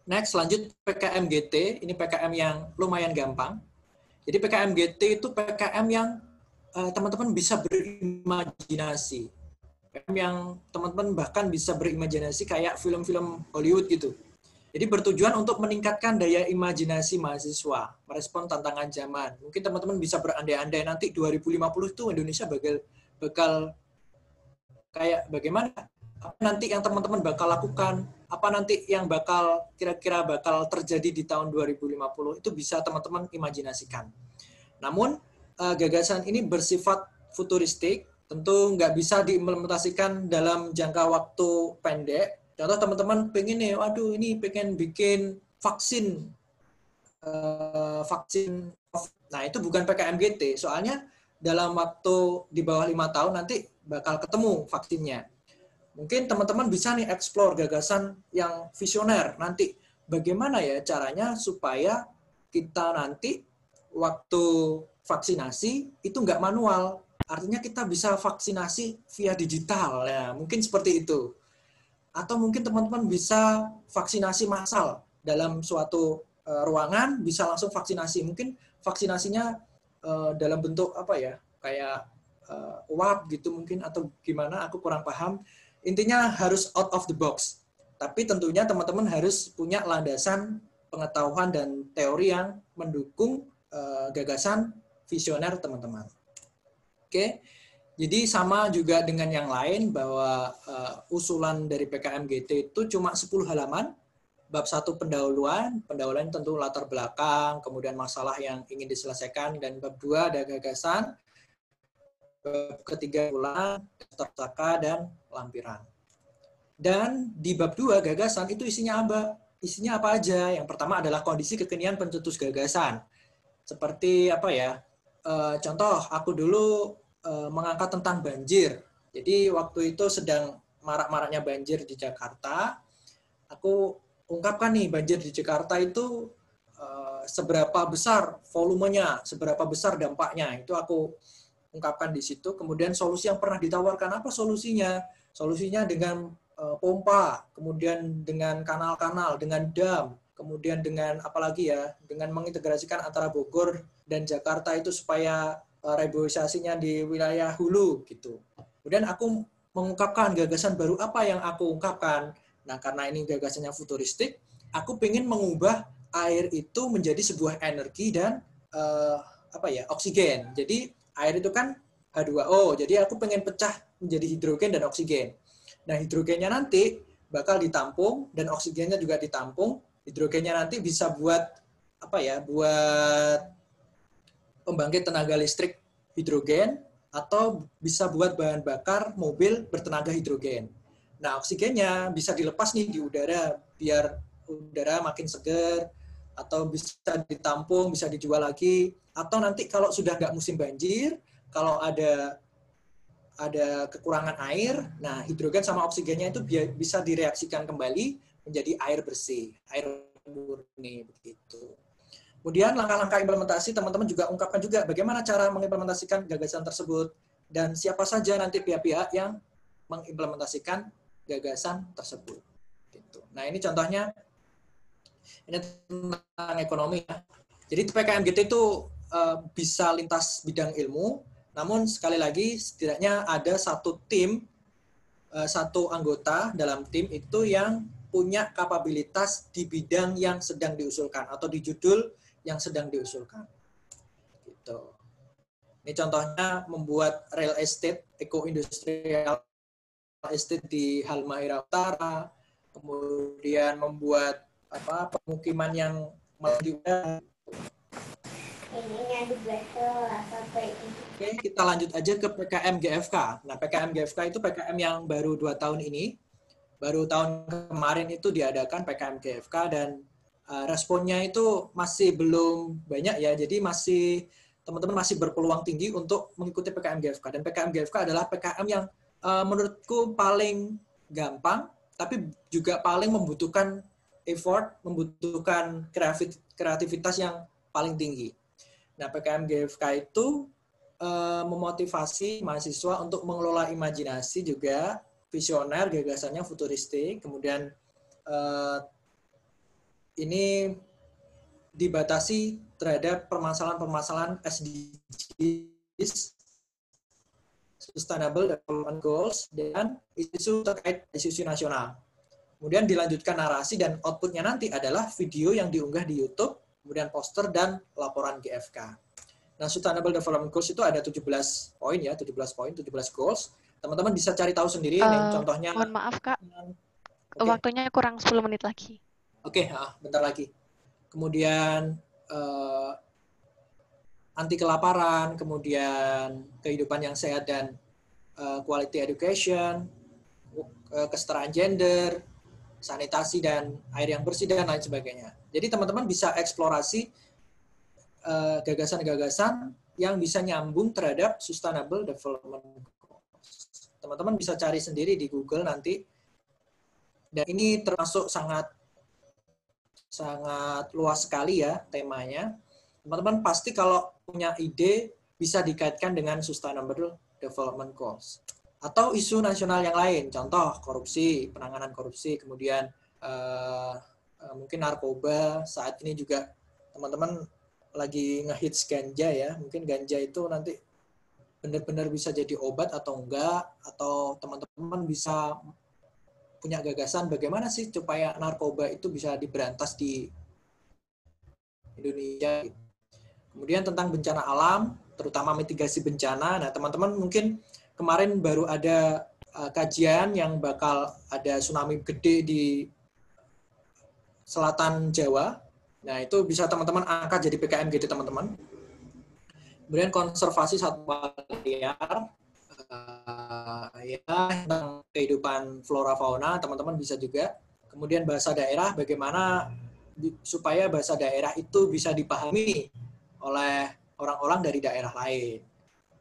Next, lanjut PKM GT. Ini PKM yang lumayan gampang. Jadi PKM GT itu PKM yang teman-teman bisa berimajinasi. PKM yang teman-teman bahkan bisa berimajinasi kayak film-film Hollywood gitu. Jadi bertujuan untuk meningkatkan daya imajinasi mahasiswa, merespon tantangan zaman. Mungkin teman-teman bisa berandai-andai nanti 2050 itu Indonesia bakal kayak bagaimana? Apa nanti yang teman-teman bakal lakukan? Apa nanti yang bakal kira-kira bakal terjadi di tahun 2050? Itu bisa teman-teman imajinasikan. Namun gagasan ini bersifat futuristik, tentu nggak bisa diimplementasikan dalam jangka waktu pendek. Contoh teman-teman pengen nih, waduh ini pengen bikin vaksin. Nah itu bukan PKM GT, soalnya dalam waktu di bawah 5 tahun nanti bakal ketemu vaksinnya. Mungkin teman-teman bisa nih explore gagasan yang visioner. Nanti bagaimana ya caranya supaya kita nanti waktu vaksinasi itu nggak manual. Artinya kita bisa vaksinasi via digital. Ya, mungkin seperti itu. Atau mungkin teman-teman bisa vaksinasi massal dalam suatu ruangan, bisa langsung vaksinasi. Mungkin vaksinasinya dalam bentuk apa ya, kayak uap gitu mungkin, atau gimana, aku kurang paham. Intinya harus out of the box. Tapi tentunya teman-teman harus punya landasan pengetahuan dan teori yang mendukung gagasan visioner teman-teman. Oke. Jadi sama juga dengan yang lain bahwa usulan dari PKM GT itu cuma 10 halaman. Bab 1 pendahuluan tentu latar belakang, kemudian masalah yang ingin diselesaikan, dan bab 2 ada gagasan, bab ketiga ulang, daftar saka, dan lampiran. Dan di bab 2 gagasan itu isinya apa aja? Yang pertama adalah kondisi kekinian pencetus gagasan. Seperti apa ya? Contoh, aku dulu mengangkat tentang banjir. Jadi waktu itu sedang marak-maraknya banjir di Jakarta. Aku ungkapkan nih, banjir di Jakarta itu seberapa besar volumenya, seberapa besar dampaknya. Itu aku ungkapkan di situ. Kemudian solusi yang pernah ditawarkan, apa solusinya? Solusinya dengan pompa, kemudian dengan kanal-kanal, dengan dam, kemudian dengan apalagi ya, dengan mengintegrasikan antara Bogor dan Jakarta itu supaya reboisasinya di wilayah hulu gitu. Kemudian aku mengungkapkan gagasan baru apa yang aku ungkapkan. Nah, karena ini gagasannya futuristik, aku ingin mengubah air itu menjadi sebuah energi dan oksigen. Jadi air itu kan H2O, jadi aku pengen pecah menjadi hidrogen dan oksigen. Nah, hidrogennya nanti bakal ditampung dan oksigennya juga ditampung. Hidrogennya nanti bisa buat buat pembangkit tenaga listrik hidrogen atau bisa buat bahan bakar mobil bertenaga hidrogen. Nah, oksigennya bisa dilepas nih di udara biar udara makin segar, atau bisa ditampung, bisa dijual lagi, atau nanti kalau sudah nggak musim banjir, kalau ada kekurangan air, nah hidrogen sama oksigennya itu bisa direaksikan kembali menjadi air bersih, air murni begitu. Kemudian langkah-langkah implementasi, teman-teman juga ungkapkan juga bagaimana cara mengimplementasikan gagasan tersebut dan siapa saja nanti pihak-pihak yang mengimplementasikan gagasan tersebut. Gitu. Nah, ini contohnya, ini tentang ekonomi ya. Jadi PKMGT itu bisa lintas bidang ilmu, namun sekali lagi setidaknya ada satu tim, satu anggota dalam tim itu yang punya kapabilitas di bidang yang sedang diusulkan atau di judul yang sedang diusulkan. Gitu. Ini contohnya membuat real estate, eco-industrial estate di Halmahera Utara, kemudian membuat pemukiman yang maju. Oke, kita lanjut aja ke PKM GFK. Nah, PKM GFK itu PKM yang baru 2 tahun ini. Baru tahun kemarin itu diadakan PKM GFK dan responnya itu masih belum banyak ya. Jadi teman-teman masih berpeluang tinggi untuk mengikuti PKM GFK. Dan PKM GFK adalah PKM yang menurutku paling gampang, tapi juga paling membutuhkan effort, membutuhkan kreativitas yang paling tinggi. Nah, PKM GFK itu memotivasi mahasiswa untuk mengelola imajinasi juga, visioner, gagasannya futuristik, kemudian ini dibatasi terhadap permasalahan-permasalahan SDGs, Sustainable Development Goals, dan isu terkait isu nasional. Kemudian dilanjutkan narasi dan outputnya nanti adalah video yang diunggah di YouTube, kemudian poster dan laporan GFK. Nah, Sustainable Development Goals itu ada 17 poin ya, 17 poin, 17 goals. Teman-teman bisa cari tahu sendiri nih contohnya. Mohon maaf Kak, waktunya kurang 10 menit lagi. Oke, bentar lagi. Kemudian anti kelaparan, kemudian kehidupan yang sehat dan quality education, kesetaraan gender, sanitasi dan air yang bersih dan lain sebagainya. Jadi teman-teman bisa eksplorasi gagasan-gagasan yang bisa nyambung terhadap Sustainable Development Goals. Teman-teman bisa cari sendiri di Google nanti. Dan ini termasuk sangat luas sekali ya temanya. Teman-teman pasti kalau punya ide bisa dikaitkan dengan Sustainable Development Goals. Atau isu nasional yang lain, contoh korupsi, penanganan korupsi, kemudian mungkin narkoba. Saat ini juga teman-teman lagi ngehits ganja ya, mungkin ganja itu nanti benar-benar bisa jadi obat atau enggak, atau teman-teman bisa punya gagasan bagaimana sih supaya narkoba itu bisa diberantas di Indonesia. Kemudian tentang bencana alam, terutama mitigasi bencana. Nah, teman-teman mungkin kemarin baru ada kajian yang bakal ada tsunami gede di selatan Jawa. Nah, itu bisa teman-teman angkat jadi PKMGT teman-teman. Kemudian konservasi satwa liar, ya tentang kehidupan flora fauna, teman-teman bisa juga. Kemudian bahasa daerah, bagaimana supaya bahasa daerah itu bisa dipahami oleh orang-orang dari daerah lain.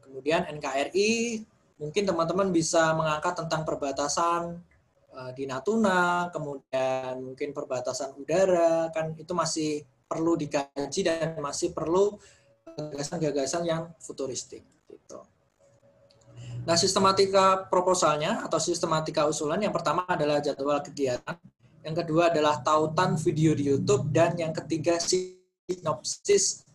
Kemudian NKRI, mungkin teman-teman bisa mengangkat tentang perbatasan di Natuna, kemudian mungkin perbatasan udara, kan itu masih perlu dikaji dan masih perlu gagasan-gagasan yang futuristik. Gitu. Nah, sistematika proposalnya atau sistematika usulan yang pertama adalah jadwal kegiatan, yang kedua adalah tautan video di YouTube, dan yang ketiga sinopsis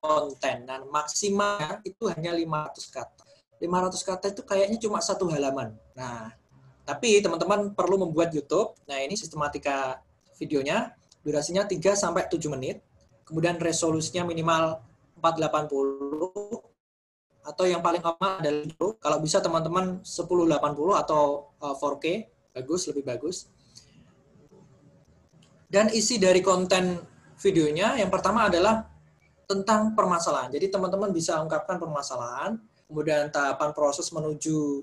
konten. Dan maksimalnya itu hanya 500 kata. 500 kata itu kayaknya cuma satu halaman. Nah, tapi teman-teman perlu membuat YouTube. Nah, ini sistematika videonya, durasinya 3-7 menit. Kemudian resolusinya minimal 480, atau yang paling aman adalah kalau bisa teman-teman 1080 atau 4K, bagus, lebih bagus. Dan isi dari konten videonya yang pertama adalah tentang permasalahan. Jadi teman-teman bisa ungkapkan permasalahan, kemudian tahapan proses menuju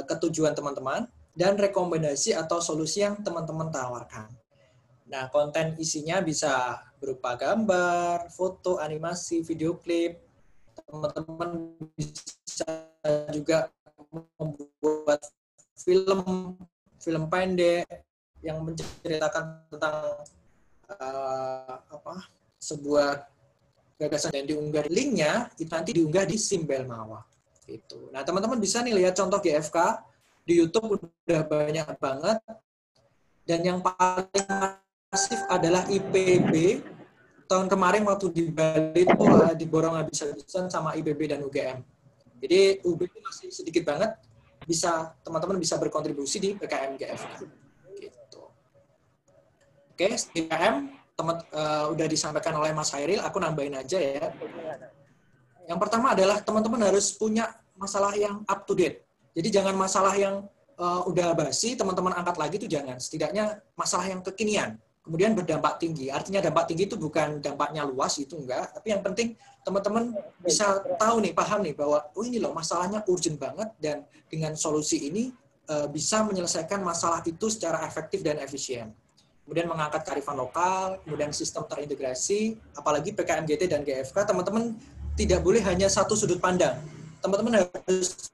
ketujuan teman-teman, dan rekomendasi atau solusi yang teman-teman tawarkan. Nah, konten isinya bisa berupa gambar, foto, animasi, video klip. Teman-teman bisa juga membuat film pendek yang menceritakan tentang sebuah gagasan, dan diunggah linknya itu nanti diunggah di Simbelmawa. Gitu. Nah, teman-teman bisa nih lihat contoh GFK di YouTube udah banyak banget, dan yang paling masif adalah IPB. Tahun kemarin waktu di Bali itu diborong habis-habisan sama IPB dan UGM. Jadi UB itu masih sedikit banget, bisa teman-teman bisa berkontribusi di PKM GFK. Gitu. Oke, PKM udah disampaikan oleh Mas Hairil, aku nambahin aja ya. Yang pertama adalah teman-teman harus punya masalah yang up to date. Jadi jangan masalah yang udah basi, teman-teman angkat lagi itu jangan. Setidaknya masalah yang kekinian. Kemudian berdampak tinggi. Artinya dampak tinggi itu bukan dampaknya luas, itu enggak. Tapi yang penting teman-teman bisa tahu nih, paham nih bahwa oh ini loh masalahnya urgent banget, dan dengan solusi ini bisa menyelesaikan masalah itu secara efektif dan efisien. Kemudian mengangkat kearifan lokal, kemudian sistem terintegrasi, apalagi PKMGT dan GFK, teman-teman tidak boleh hanya satu sudut pandang. Teman-teman harus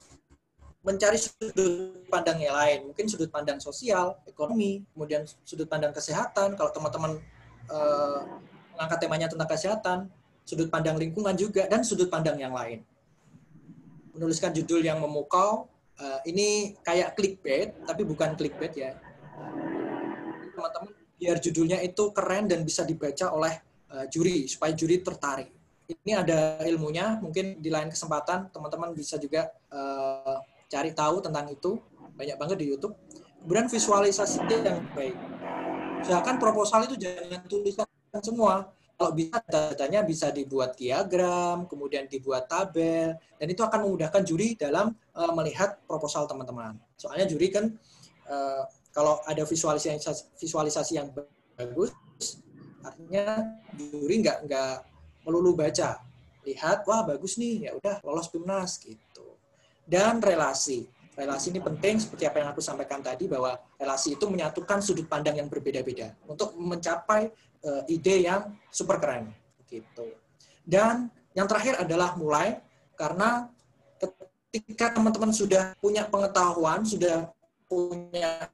mencari sudut pandang yang lain, mungkin sudut pandang sosial, ekonomi, kemudian sudut pandang kesehatan. Kalau teman-teman mengangkat temanya tentang kesehatan, sudut pandang lingkungan juga, dan sudut pandang yang lain. Menuliskan judul yang memukau, ini kayak clickbait, tapi bukan clickbait ya. Teman-teman, biar judulnya itu keren dan bisa dibaca oleh juri, supaya juri tertarik. Ini ada ilmunya, mungkin di lain kesempatan teman-teman bisa juga cari tahu tentang itu, banyak banget di YouTube. Kemudian visualisasi yang baik. Misalkan proposal itu jangan tuliskan semua. Kalau bisa datanya bisa dibuat diagram, kemudian dibuat tabel, dan itu akan memudahkan juri dalam melihat proposal teman-teman. Soalnya juri kan kalau ada visualisasi yang bagus, artinya juri nggak melulu baca, lihat wah bagus nih, ya udah lolos PIMNAS gitu. Dan relasi ini penting, seperti apa yang aku sampaikan tadi, bahwa relasi itu menyatukan sudut pandang yang berbeda-beda untuk mencapai ide yang super keren gitu. Dan yang terakhir adalah mulai, karena ketika teman-teman sudah punya pengetahuan, sudah punya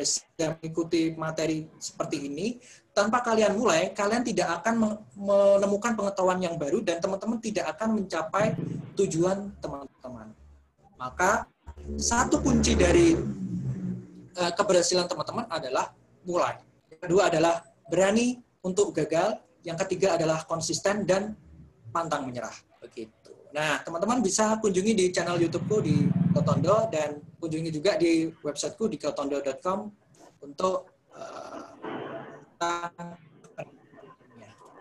sudah mengikuti materi seperti ini, tanpa kalian mulai, kalian tidak akan menemukan pengetahuan yang baru, dan teman-teman tidak akan mencapai tujuan teman-teman. Maka satu kunci dari keberhasilan teman-teman adalah mulai. Yang kedua adalah berani untuk gagal. Yang ketiga adalah konsisten dan pantang menyerah. Begitu. Nah, teman-teman bisa kunjungi di channel YouTube-ku di Gotondo, dan kunjungi juga di websiteku di gotondo.com untuk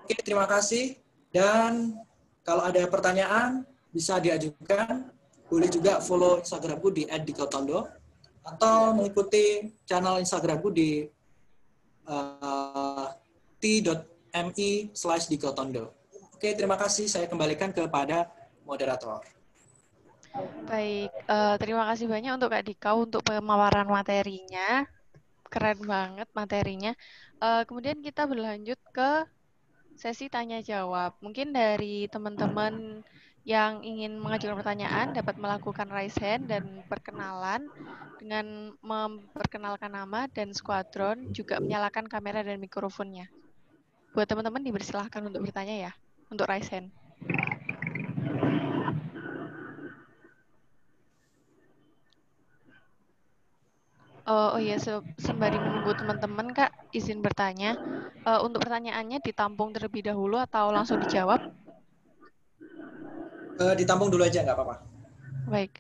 Oke, terima kasih. Dan kalau ada pertanyaan bisa diajukan. Boleh juga follow Instagramku di @dikotondo, atau mengikuti channel Instagramku di t.mi/dikotondo. Oke, terima kasih. Saya kembalikan kepada moderator. Baik, terima kasih banyak untuk Kak Dikau untuk pemaparan materinya. Keren banget materinya. Kemudian kita berlanjut ke sesi tanya jawab. Mungkin dari teman-teman yang ingin mengajukan pertanyaan dapat melakukan raise hand dan perkenalan dengan memperkenalkan nama dan skuadron, juga menyalakan kamera dan mikrofonnya. Buat teman-teman dipersilahkan untuk bertanya ya, untuk raise hand. Oh iya, sembari menunggu teman-teman, Kak, izin bertanya. Untuk pertanyaannya ditampung terlebih dahulu atau langsung dijawab? Ditampung dulu aja, nggak apa-apa. Baik.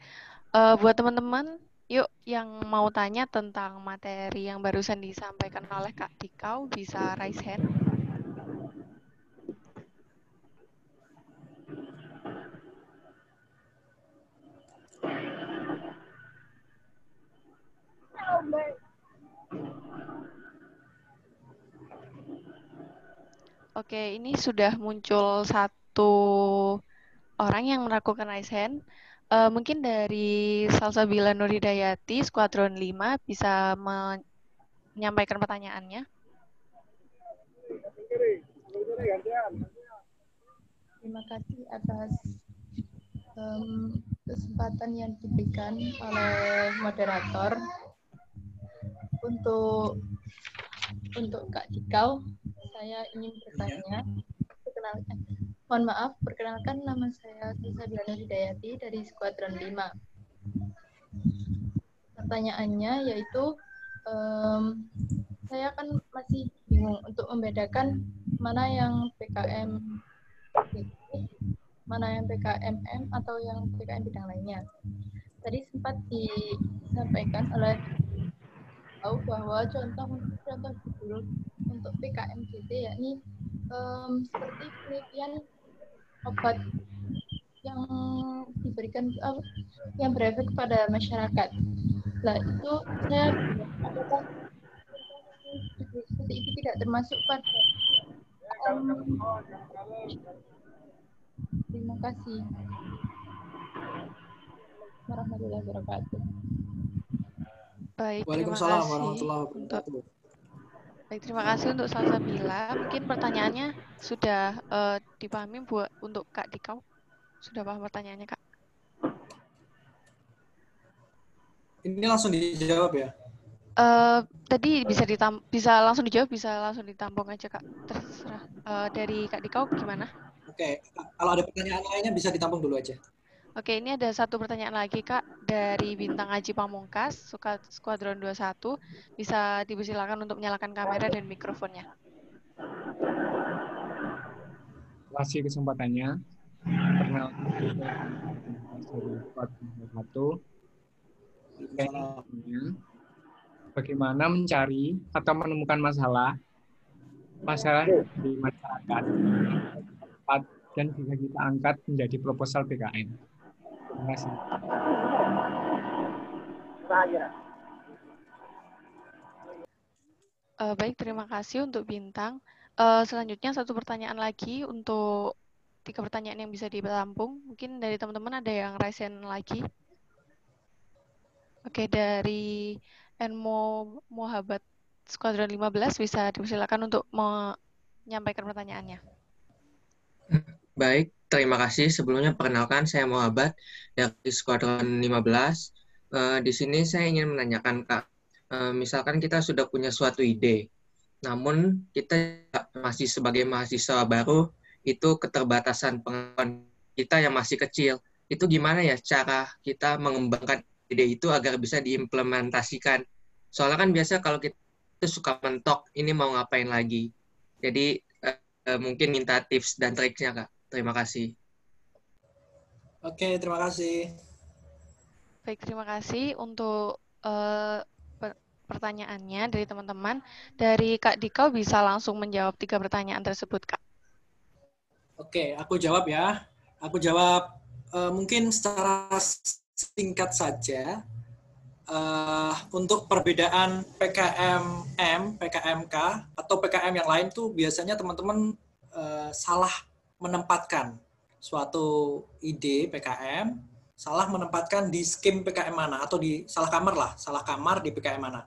Buat teman-teman, yuk yang mau tanya tentang materi yang barusan disampaikan oleh Kak Dikau, bisa raise hand. Oke, ini sudah muncul satu orang yang melakukan raise hand. Mungkin dari Salsabila Nuridayati, Skuadron 5, bisa menyampaikan pertanyaannya. Terima kasih atas kesempatan yang diberikan oleh moderator untuk Kak Dikau. Saya ingin bertanya. Mohon maaf, perkenalkan nama saya Salsabila Nuridayati dari Skuadron 5. Pertanyaannya yaitu saya kan masih bingung untuk membedakan mana yang PKM mana yang PKMM atau yang PKM bidang lainnya. Tadi sempat disampaikan oleh tahu bahwa contoh judul untuk PKMGT yakni seperti penelitian obat yang diberikan yang berefek pada masyarakat. Nah, itu saya apakah seperti itu tidak termasuk pada terima kasih warahmatullahi wabarakatuh. Baik, terima Waalaikumsalam kasih warahmatullahi untuk wabarakatuh. baik, terima kasih untuk Salsabila. Mungkin pertanyaannya sudah dipahami untuk Kak Dikau. Sudah paham pertanyaannya, Kak? Ini langsung dijawab ya? Tadi bisa langsung dijawab, bisa langsung ditampung aja, Kak. Terserah. Dari Kak Dikau gimana? Oke, kalau ada pertanyaan lainnya bisa ditampung dulu aja. Oke, ini ada satu pertanyaan lagi, Kak, dari Bintang Aji Pamungkas, Skuadron 21. Bisa dipersilakan untuk menyalakan kamera dan mikrofonnya. Terima kasih kesempatannya. Perkenalkan bagaimana mencari atau menemukan masalah di masyarakat dan bisa kita angkat menjadi proposal PKM. Terima kasih. Baik, terima kasih untuk Bintang. Selanjutnya satu pertanyaan lagi untuk 3 pertanyaan yang bisa ditampung. Mungkin dari teman-teman ada yang raise hand lagi. Oke, dari Enmo Muhabat Skuadron 15 bisa dipersilakan untuk menyampaikan pertanyaannya. Baik, terima kasih. Sebelumnya perkenalkan saya Muhabat dari Skuadron 15. Di sini saya ingin menanyakan Kak, misalkan kita sudah punya suatu ide, namun kita masih sebagai mahasiswa baru, itu keterbatasan pengetahuan kita yang masih kecil. Itu gimana ya cara kita mengembangkan ide itu agar bisa diimplementasikan? Soalnya kan biasa kalau kita suka mentok, ini mau ngapain lagi. Jadi mungkin minta tips dan triknya, Kak. Terima kasih. Oke, terima kasih. Baik, terima kasih untuk pertanyaannya dari teman-teman. Dari Kak Dikau bisa langsung menjawab 3 pertanyaan tersebut, Kak. Oke, aku jawab ya. Aku jawab mungkin secara singkat saja. Untuk perbedaan PKMM, PKMK, atau PKM yang lain tuh biasanya teman-teman salah menempatkan suatu ide PKM salah menempatkan di skim PKM mana, atau di salah kamar di PKM mana.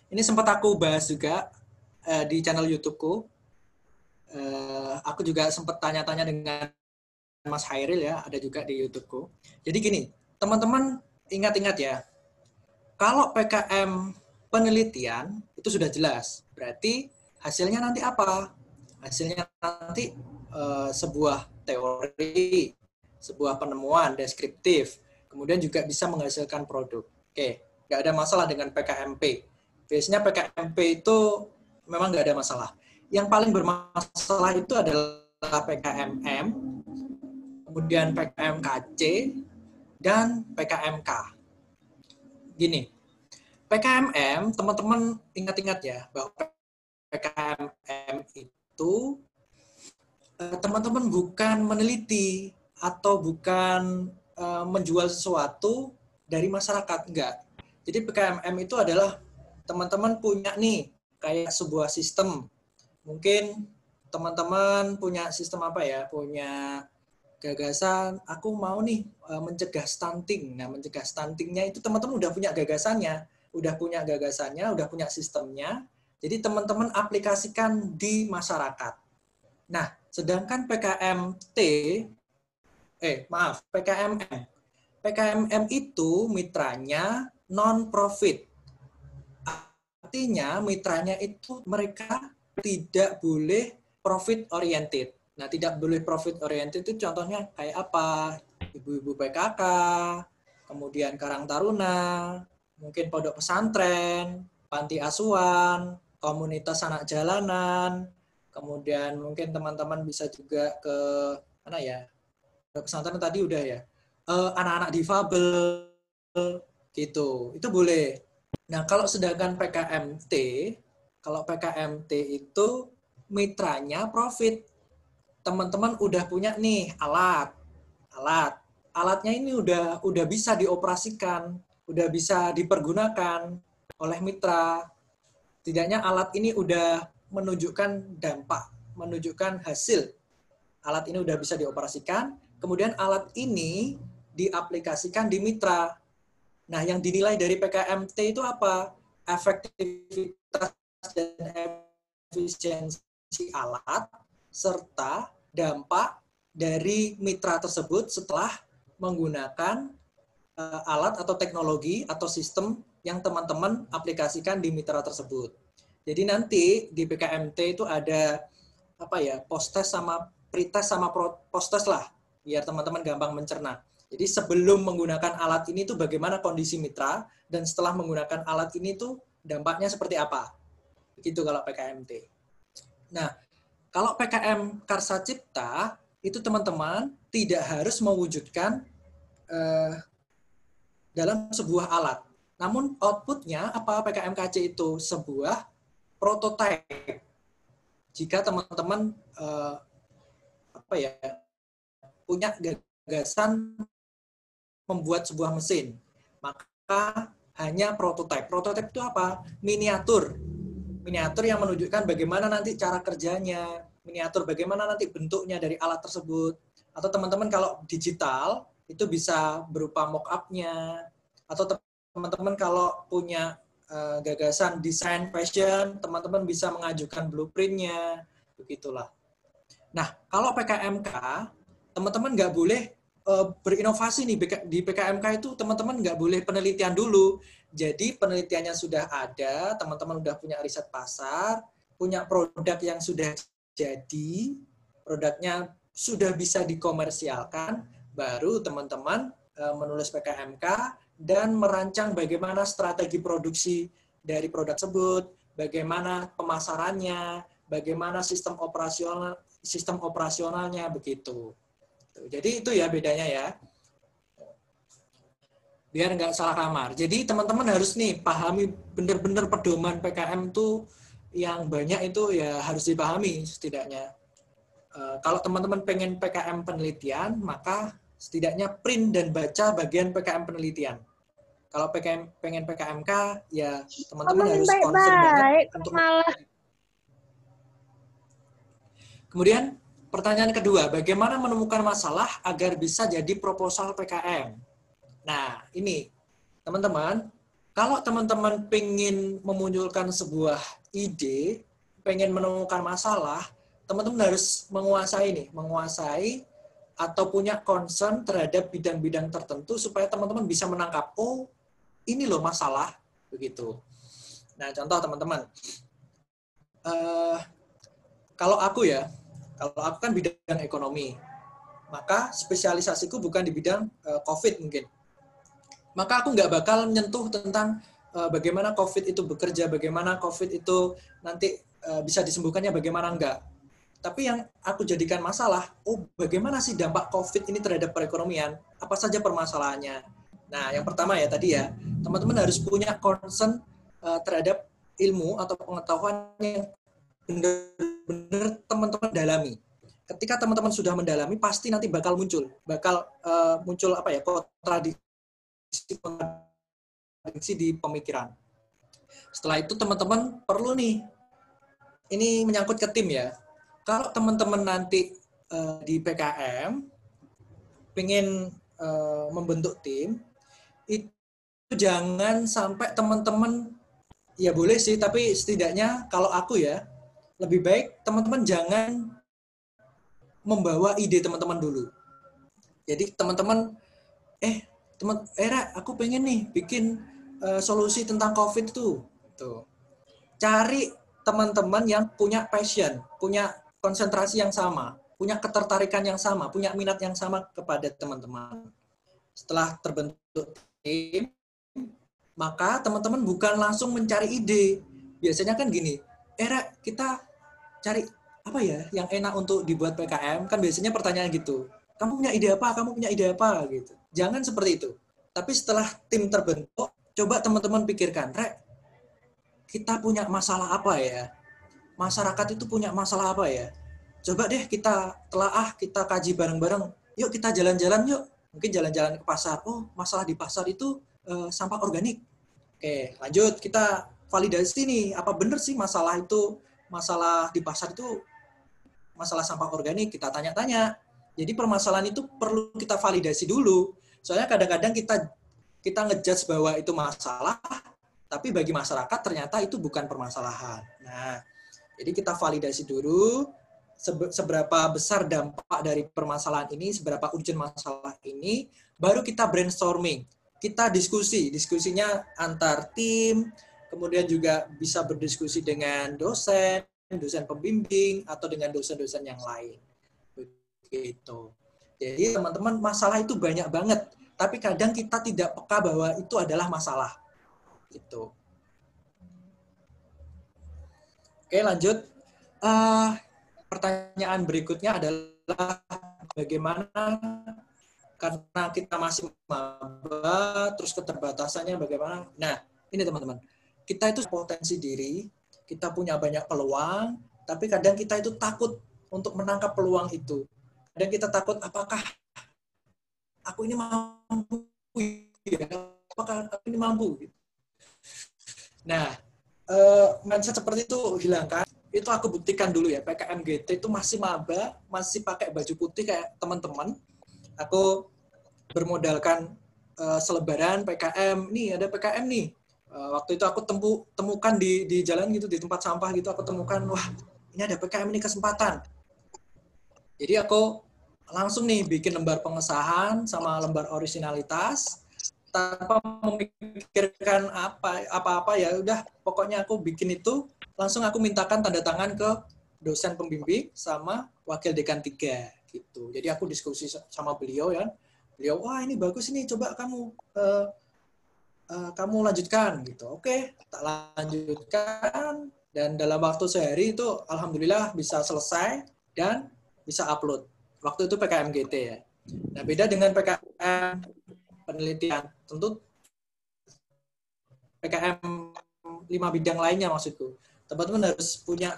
Ini sempat aku bahas juga di channel YouTube-ku. Aku juga sempat tanya-tanya dengan Mas Hairil ya, ada juga di YouTube-ku. Jadi gini, teman-teman ingat-ingat ya, kalau PKM penelitian itu sudah jelas, berarti hasilnya nanti apa? Hasilnya nanti sebuah teori, sebuah penemuan deskriptif, kemudian juga bisa menghasilkan produk. Oke, nggak ada masalah dengan PKMP. Biasanya PKMP itu memang nggak ada masalah. Yang paling bermasalah itu adalah PKMM, kemudian PKMKC, dan PKMK. Gini, PKMM, teman-teman ingat-ingat ya, bahwa PKMM itu teman-teman bukan meneliti atau bukan menjual sesuatu dari masyarakat, enggak. Jadi PKMM itu adalah teman-teman punya nih kayak sebuah sistem. Mungkin teman-teman punya sistem apa ya? Punya gagasan, aku mau nih mencegah stunting. Nah, mencegah stuntingnya itu teman-teman udah punya gagasannya, udah punya sistemnya. Jadi teman-teman aplikasikan di masyarakat. Nah, sedangkan PKMM itu mitranya non-profit. Artinya mitranya itu mereka tidak boleh profit oriented. Nah, tidak boleh profit oriented itu contohnya kayak apa? Ibu-ibu PKK, kemudian Karang Taruna, mungkin pondok pesantren, panti asuhan, komunitas anak jalanan, kemudian mungkin teman-teman bisa juga ke mana ya? Pondok pesantren tadi udah ya. Anak-anak difabel gitu. Itu boleh. Nah, kalau sedangkan PKMT itu mitranya profit. Teman-teman udah punya nih alatnya ini udah bisa dioperasikan, udah bisa dipergunakan oleh mitra. Tidaknya alat ini udah menunjukkan dampak, menunjukkan hasil. Alat ini udah bisa dioperasikan, kemudian alat ini diaplikasikan di mitra. Nah, yang dinilai dari PKMT itu apa? Efektivitas dan efisiensi alat serta dampak dari mitra tersebut setelah menggunakan alat atau teknologi atau sistem yang teman-teman aplikasikan di mitra tersebut. Jadi nanti di PKMT itu ada apa ya, post-test sama pre-test sama post-test lah, biar teman-teman gampang mencerna. Jadi sebelum menggunakan alat ini tuh bagaimana kondisi mitra, dan setelah menggunakan alat ini tuh dampaknya seperti apa. Begitu kalau PKMT. Nah, kalau PKM Karsa Cipta, itu teman-teman tidak harus mewujudkan dalam sebuah alat. Namun outputnya apa? PKMKC itu sebuah prototipe. Jika teman-teman punya gagasan membuat sebuah mesin, maka hanya prototipe. Prototipe itu apa? Miniatur yang menunjukkan bagaimana nanti cara kerjanya, miniatur bagaimana nanti bentuknya dari alat tersebut. Atau teman-teman kalau digital itu bisa berupa mock-up-nya, atau teman-teman kalau punya gagasan desain fashion, teman-teman bisa mengajukan blueprint-nya, begitulah. Nah, kalau PKMK, teman-teman nggak boleh berinovasi nih. Di PKMK itu teman-teman nggak boleh penelitian dulu. Jadi penelitiannya sudah ada, teman-teman udah punya riset pasar, punya produk yang sudah jadi, produknya sudah bisa dikomersialkan, baru teman-teman menulis PKMK dan merancang bagaimana strategi produksi dari produk tersebut, bagaimana pemasarannya, bagaimana sistem operasionalnya, begitu. Jadi itu ya bedanya ya. Biar nggak salah kamar. Jadi teman-teman harus nih pahami benar-benar pedoman PKM itu yang banyak itu ya harus dipahami setidaknya. Kalau teman-teman pengen PKM penelitian, maka setidaknya print dan baca bagian PKM penelitian. Kalau pengen PKMK, ya teman-teman harus concern banget untuk malah. Kemudian pertanyaan kedua, bagaimana menemukan masalah agar bisa jadi proposal PKM? Nah, ini teman-teman, kalau teman-teman pengen memunculkan sebuah ide, pengen menemukan masalah, teman-teman harus menguasai atau punya concern terhadap bidang-bidang tertentu supaya teman-teman bisa menangkap, oh ini loh masalah, begitu. Nah, contoh teman-teman, kalau aku kan bidang ekonomi, maka spesialisasiku bukan di bidang COVID mungkin. Maka aku nggak bakal menyentuh tentang bagaimana COVID itu bekerja, bagaimana COVID itu nanti bisa disembuhkannya, bagaimana enggak. Tapi yang aku jadikan masalah, bagaimana sih dampak COVID ini terhadap perekonomian? Apa saja permasalahannya? Nah, yang pertama ya tadi ya, teman-teman harus punya concern terhadap ilmu atau pengetahuan yang benar-benar teman-teman dalami. Ketika teman-teman sudah mendalami, pasti nanti bakal muncul kontradiksi di pemikiran. Setelah itu teman-teman perlu nih, ini menyangkut ke tim ya. Kalau teman-teman nanti di PKM pengen membentuk tim, itu jangan sampai teman-teman, ya boleh sih, tapi setidaknya kalau aku ya, lebih baik teman-teman jangan membawa ide teman-teman dulu. Jadi teman-teman, aku pengen nih bikin solusi tentang COVID tuh. Cari teman-teman yang punya passion, punya konsentrasi yang sama, punya ketertarikan yang sama, punya minat yang sama kepada teman-teman. Setelah terbentuk tim, maka teman-teman bukan langsung mencari ide. Biasanya kan gini, kita cari apa ya yang enak untuk dibuat PKM, kan biasanya pertanyaan gitu. Kamu punya ide apa? Kamu punya ide apa? Gitu. Jangan seperti itu. Tapi setelah tim terbentuk, coba teman-teman pikirkan, kita punya masalah apa ya? Masyarakat itu punya masalah apa ya? Coba deh kita telaah, kita kaji bareng-bareng. Yuk kita jalan-jalan yuk. Mungkin jalan-jalan ke pasar. Oh, masalah di pasar itu sampah organik. Oke, lanjut. Kita validasi nih. Apa benar sih masalah di pasar itu masalah sampah organik? Kita tanya-tanya. Jadi permasalahan itu perlu kita validasi dulu. Soalnya kadang-kadang kita ngejudge bahwa itu masalah, tapi bagi masyarakat ternyata itu bukan permasalahan. Nah, jadi kita validasi dulu seberapa besar dampak dari permasalahan ini, seberapa urgent masalah ini, baru kita brainstorming. Kita diskusinya antar tim, kemudian juga bisa berdiskusi dengan dosen pembimbing, atau dengan dosen-dosen yang lain. Begitu. Jadi teman-teman, masalah itu banyak banget, tapi kadang kita tidak peka bahwa itu adalah masalah. Gitu. Oke, lanjut. Pertanyaan berikutnya adalah bagaimana karena kita masih maba, terus keterbatasannya bagaimana? Nah, ini teman-teman. Kita itu potensi diri, kita punya banyak peluang, tapi kadang kita itu takut untuk menangkap peluang itu. Kadang kita takut, apakah aku ini mampu ya? Apakah aku ini mampu? Nah, mindset seperti itu hilangkan. Itu aku buktikan dulu ya, PKM GT itu masih maba, masih pakai baju putih kayak teman-teman. Aku bermodalkan selebaran PKM, nih ada PKM nih. Waktu itu aku temukan di jalan gitu, di tempat sampah gitu, aku temukan, wah ini ada PKM, ini kesempatan. Jadi aku langsung nih bikin lembar pengesahan sama lembar originalitas, tanpa memikirkan apa-apa ya udah pokoknya aku bikin itu, langsung aku mintakan tanda tangan ke dosen pembimbing sama wakil dekan 3 gitu. Jadi aku diskusi sama beliau ya. Beliau, wah ini bagus ini, coba kamu lanjutkan gitu. Oke, tak lanjutkan dan dalam waktu sehari itu alhamdulillah bisa selesai dan bisa upload. Waktu itu PKM GT ya. Nah, beda dengan PKM penelitian. Tentu PKM 5 bidang lainnya maksudku. Teman-teman harus punya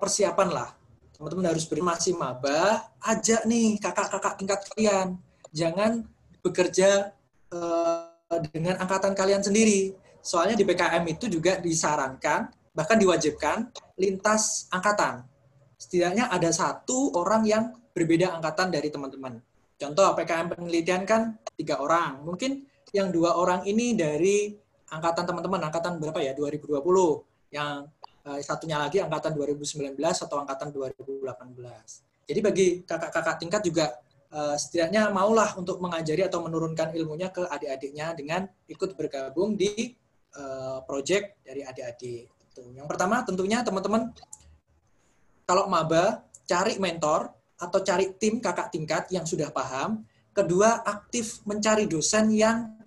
persiapan lah. Teman-teman harus masih maba, ajak nih kakak-kakak tingkat kalian. Jangan bekerja dengan angkatan kalian sendiri. Soalnya di PKM itu juga disarankan, bahkan diwajibkan lintas angkatan. Setidaknya ada satu orang yang berbeda angkatan dari teman-teman. Contoh PKM penelitian kan 3 orang. Mungkin yang 2 orang ini dari angkatan teman-teman, angkatan berapa ya? 2020. Yang satunya lagi angkatan 2019 atau angkatan 2018. Jadi bagi kakak-kakak tingkat juga setidaknya maulah untuk mengajari atau menurunkan ilmunya ke adik-adiknya dengan ikut bergabung di proyek dari adik-adik. Yang pertama tentunya teman-teman kalau maba cari mentor atau cari tim kakak tingkat yang sudah paham. Kedua, aktif mencari dosen yang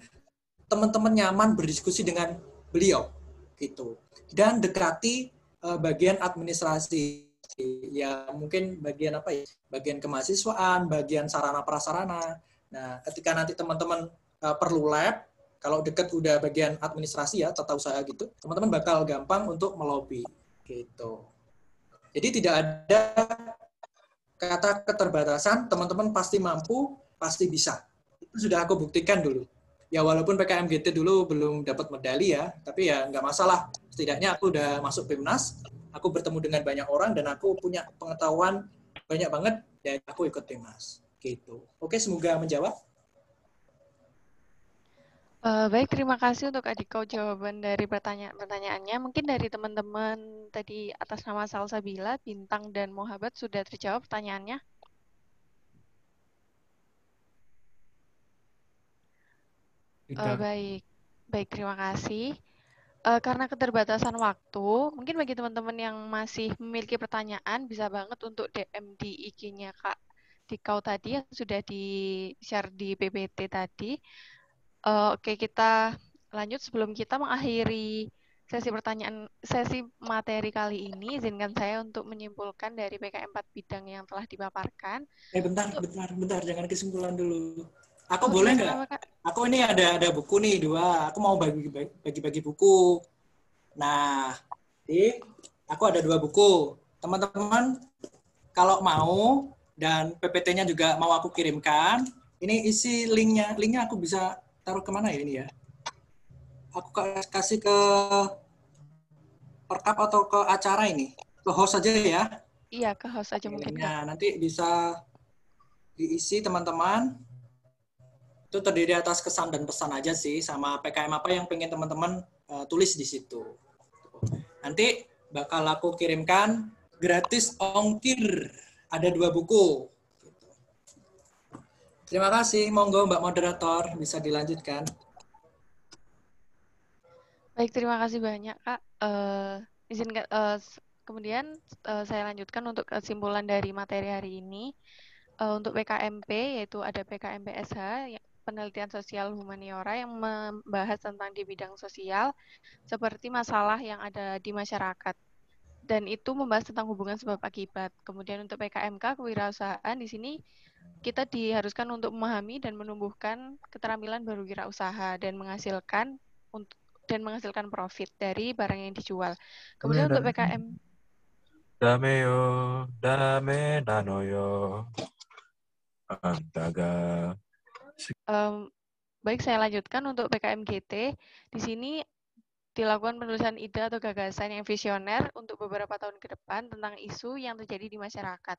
teman-teman nyaman berdiskusi dengan beliau gitu. Dan dekati bagian administrasi, ya mungkin bagian apa ya, bagian kemahasiswaan, bagian sarana prasarana. Nah, ketika nanti teman-teman perlu lab, kalau dekat udah bagian administrasi ya, tata usaha gitu, teman-teman bakal gampang untuk melobi gitu. Jadi tidak ada kata keterbatasan, teman-teman pasti mampu, pasti bisa. Itu sudah aku buktikan dulu. Ya walaupun PKMGT dulu belum dapat medali ya, tapi ya nggak masalah. Setidaknya aku udah masuk PIMNAS, aku bertemu dengan banyak orang, dan aku punya pengetahuan banyak banget, dan aku ikut PIMNAS. Gitu. Oke, semoga menjawab. Baik, terima kasih untuk Kak Diko jawaban dari pertanyaannya. Mungkin dari teman-teman tadi atas nama Salsabila, Bintang, dan Mohabat sudah terjawab pertanyaannya. Baik, terima kasih. Karena keterbatasan waktu, mungkin bagi teman-teman yang masih memiliki pertanyaan, bisa banget untuk DM di IG-nya Kak Dikau tadi yang sudah di-share di PPT tadi. Oke, kita lanjut. Sebelum kita mengakhiri sesi materi kali ini, izinkan saya untuk menyimpulkan dari PKM 4 bidang yang telah dipaparkan. Bentar, jangan kesimpulan dulu. Aku boleh nggak? Aku ini ada buku nih 2. Aku mau bagi-bagi buku. Nah, jadi aku ada 2 buku. Teman-teman, kalau mau dan PPT-nya juga mau aku kirimkan, ini isi linknya. Linknya aku bisa taruh kemana ya ini ya? Aku kasih ke perkap atau ke acara ini? Ke host aja ya? Iya, ke host aja mungkin. Nah, nanti bisa diisi teman-teman. Itu terdiri atas kesan dan pesan aja sih, sama PKM apa yang pengen teman-teman tulis di situ. Nanti bakal aku kirimkan gratis ongkir. Ada 2 buku. Terima kasih. Monggo Mbak Moderator, bisa dilanjutkan. Baik, terima kasih banyak Kak. Kemudian saya lanjutkan untuk kesimpulan dari materi hari ini. Untuk PKMP, yaitu ada PKMP SH, penelitian sosial humaniora yang membahas tentang di bidang sosial, seperti masalah yang ada di masyarakat. Dan itu membahas tentang hubungan sebab akibat. Kemudian untuk PKMK, kewirausahaan, di sini kita diharuskan untuk memahami dan menumbuhkan keterampilan berwirausaha dan menghasilkan profit dari barang yang dijual. Kemudian untuk PKM. Dame yo, dame nano yo. Antaga. Baik, saya lanjutkan untuk PKMGT. Di sini dilakukan penulisan ide atau gagasan yang visioner untuk beberapa tahun ke depan tentang isu yang terjadi di masyarakat.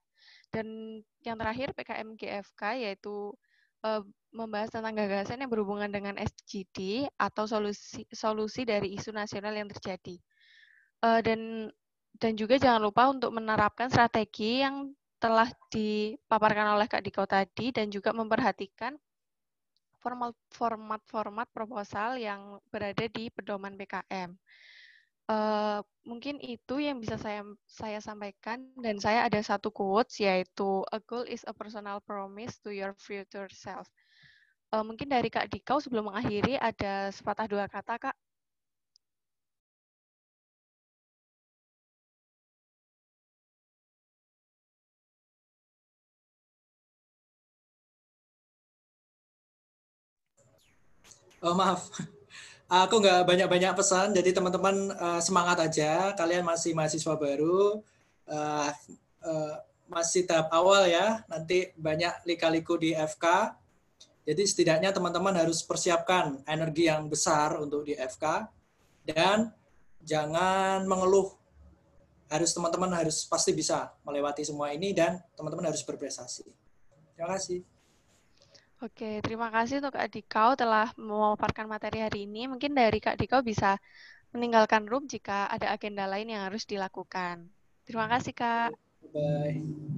Dan yang terakhir PKMGFK, yaitu membahas tentang gagasan yang berhubungan dengan SDG atau solusi dari isu nasional yang terjadi. Dan juga jangan lupa untuk menerapkan strategi yang telah dipaparkan oleh Kak Diko tadi, dan juga memperhatikan format proposal yang berada di pedoman PKM. Mungkin itu yang bisa saya sampaikan, dan saya ada satu quotes, yaitu a goal is a personal promise to your future self. Mungkin dari Kak Dikau sebelum mengakhiri ada sepatah 2 kata, Kak. Oh, maaf. Aku nggak banyak-banyak pesan, jadi teman-teman semangat aja. Kalian masih mahasiswa baru, masih tahap awal ya. Nanti banyak lika-liku di FK. Jadi setidaknya teman-teman harus persiapkan energi yang besar untuk di FK. Dan jangan mengeluh teman-teman harus pasti bisa melewati semua ini dan teman-teman harus berprestasi. Terima kasih. Oke, terima kasih untuk Kak Dikau telah memaparkan materi hari ini. Mungkin dari Kak Dikau bisa meninggalkan room jika ada agenda lain yang harus dilakukan. Terima kasih, Kak. Bye.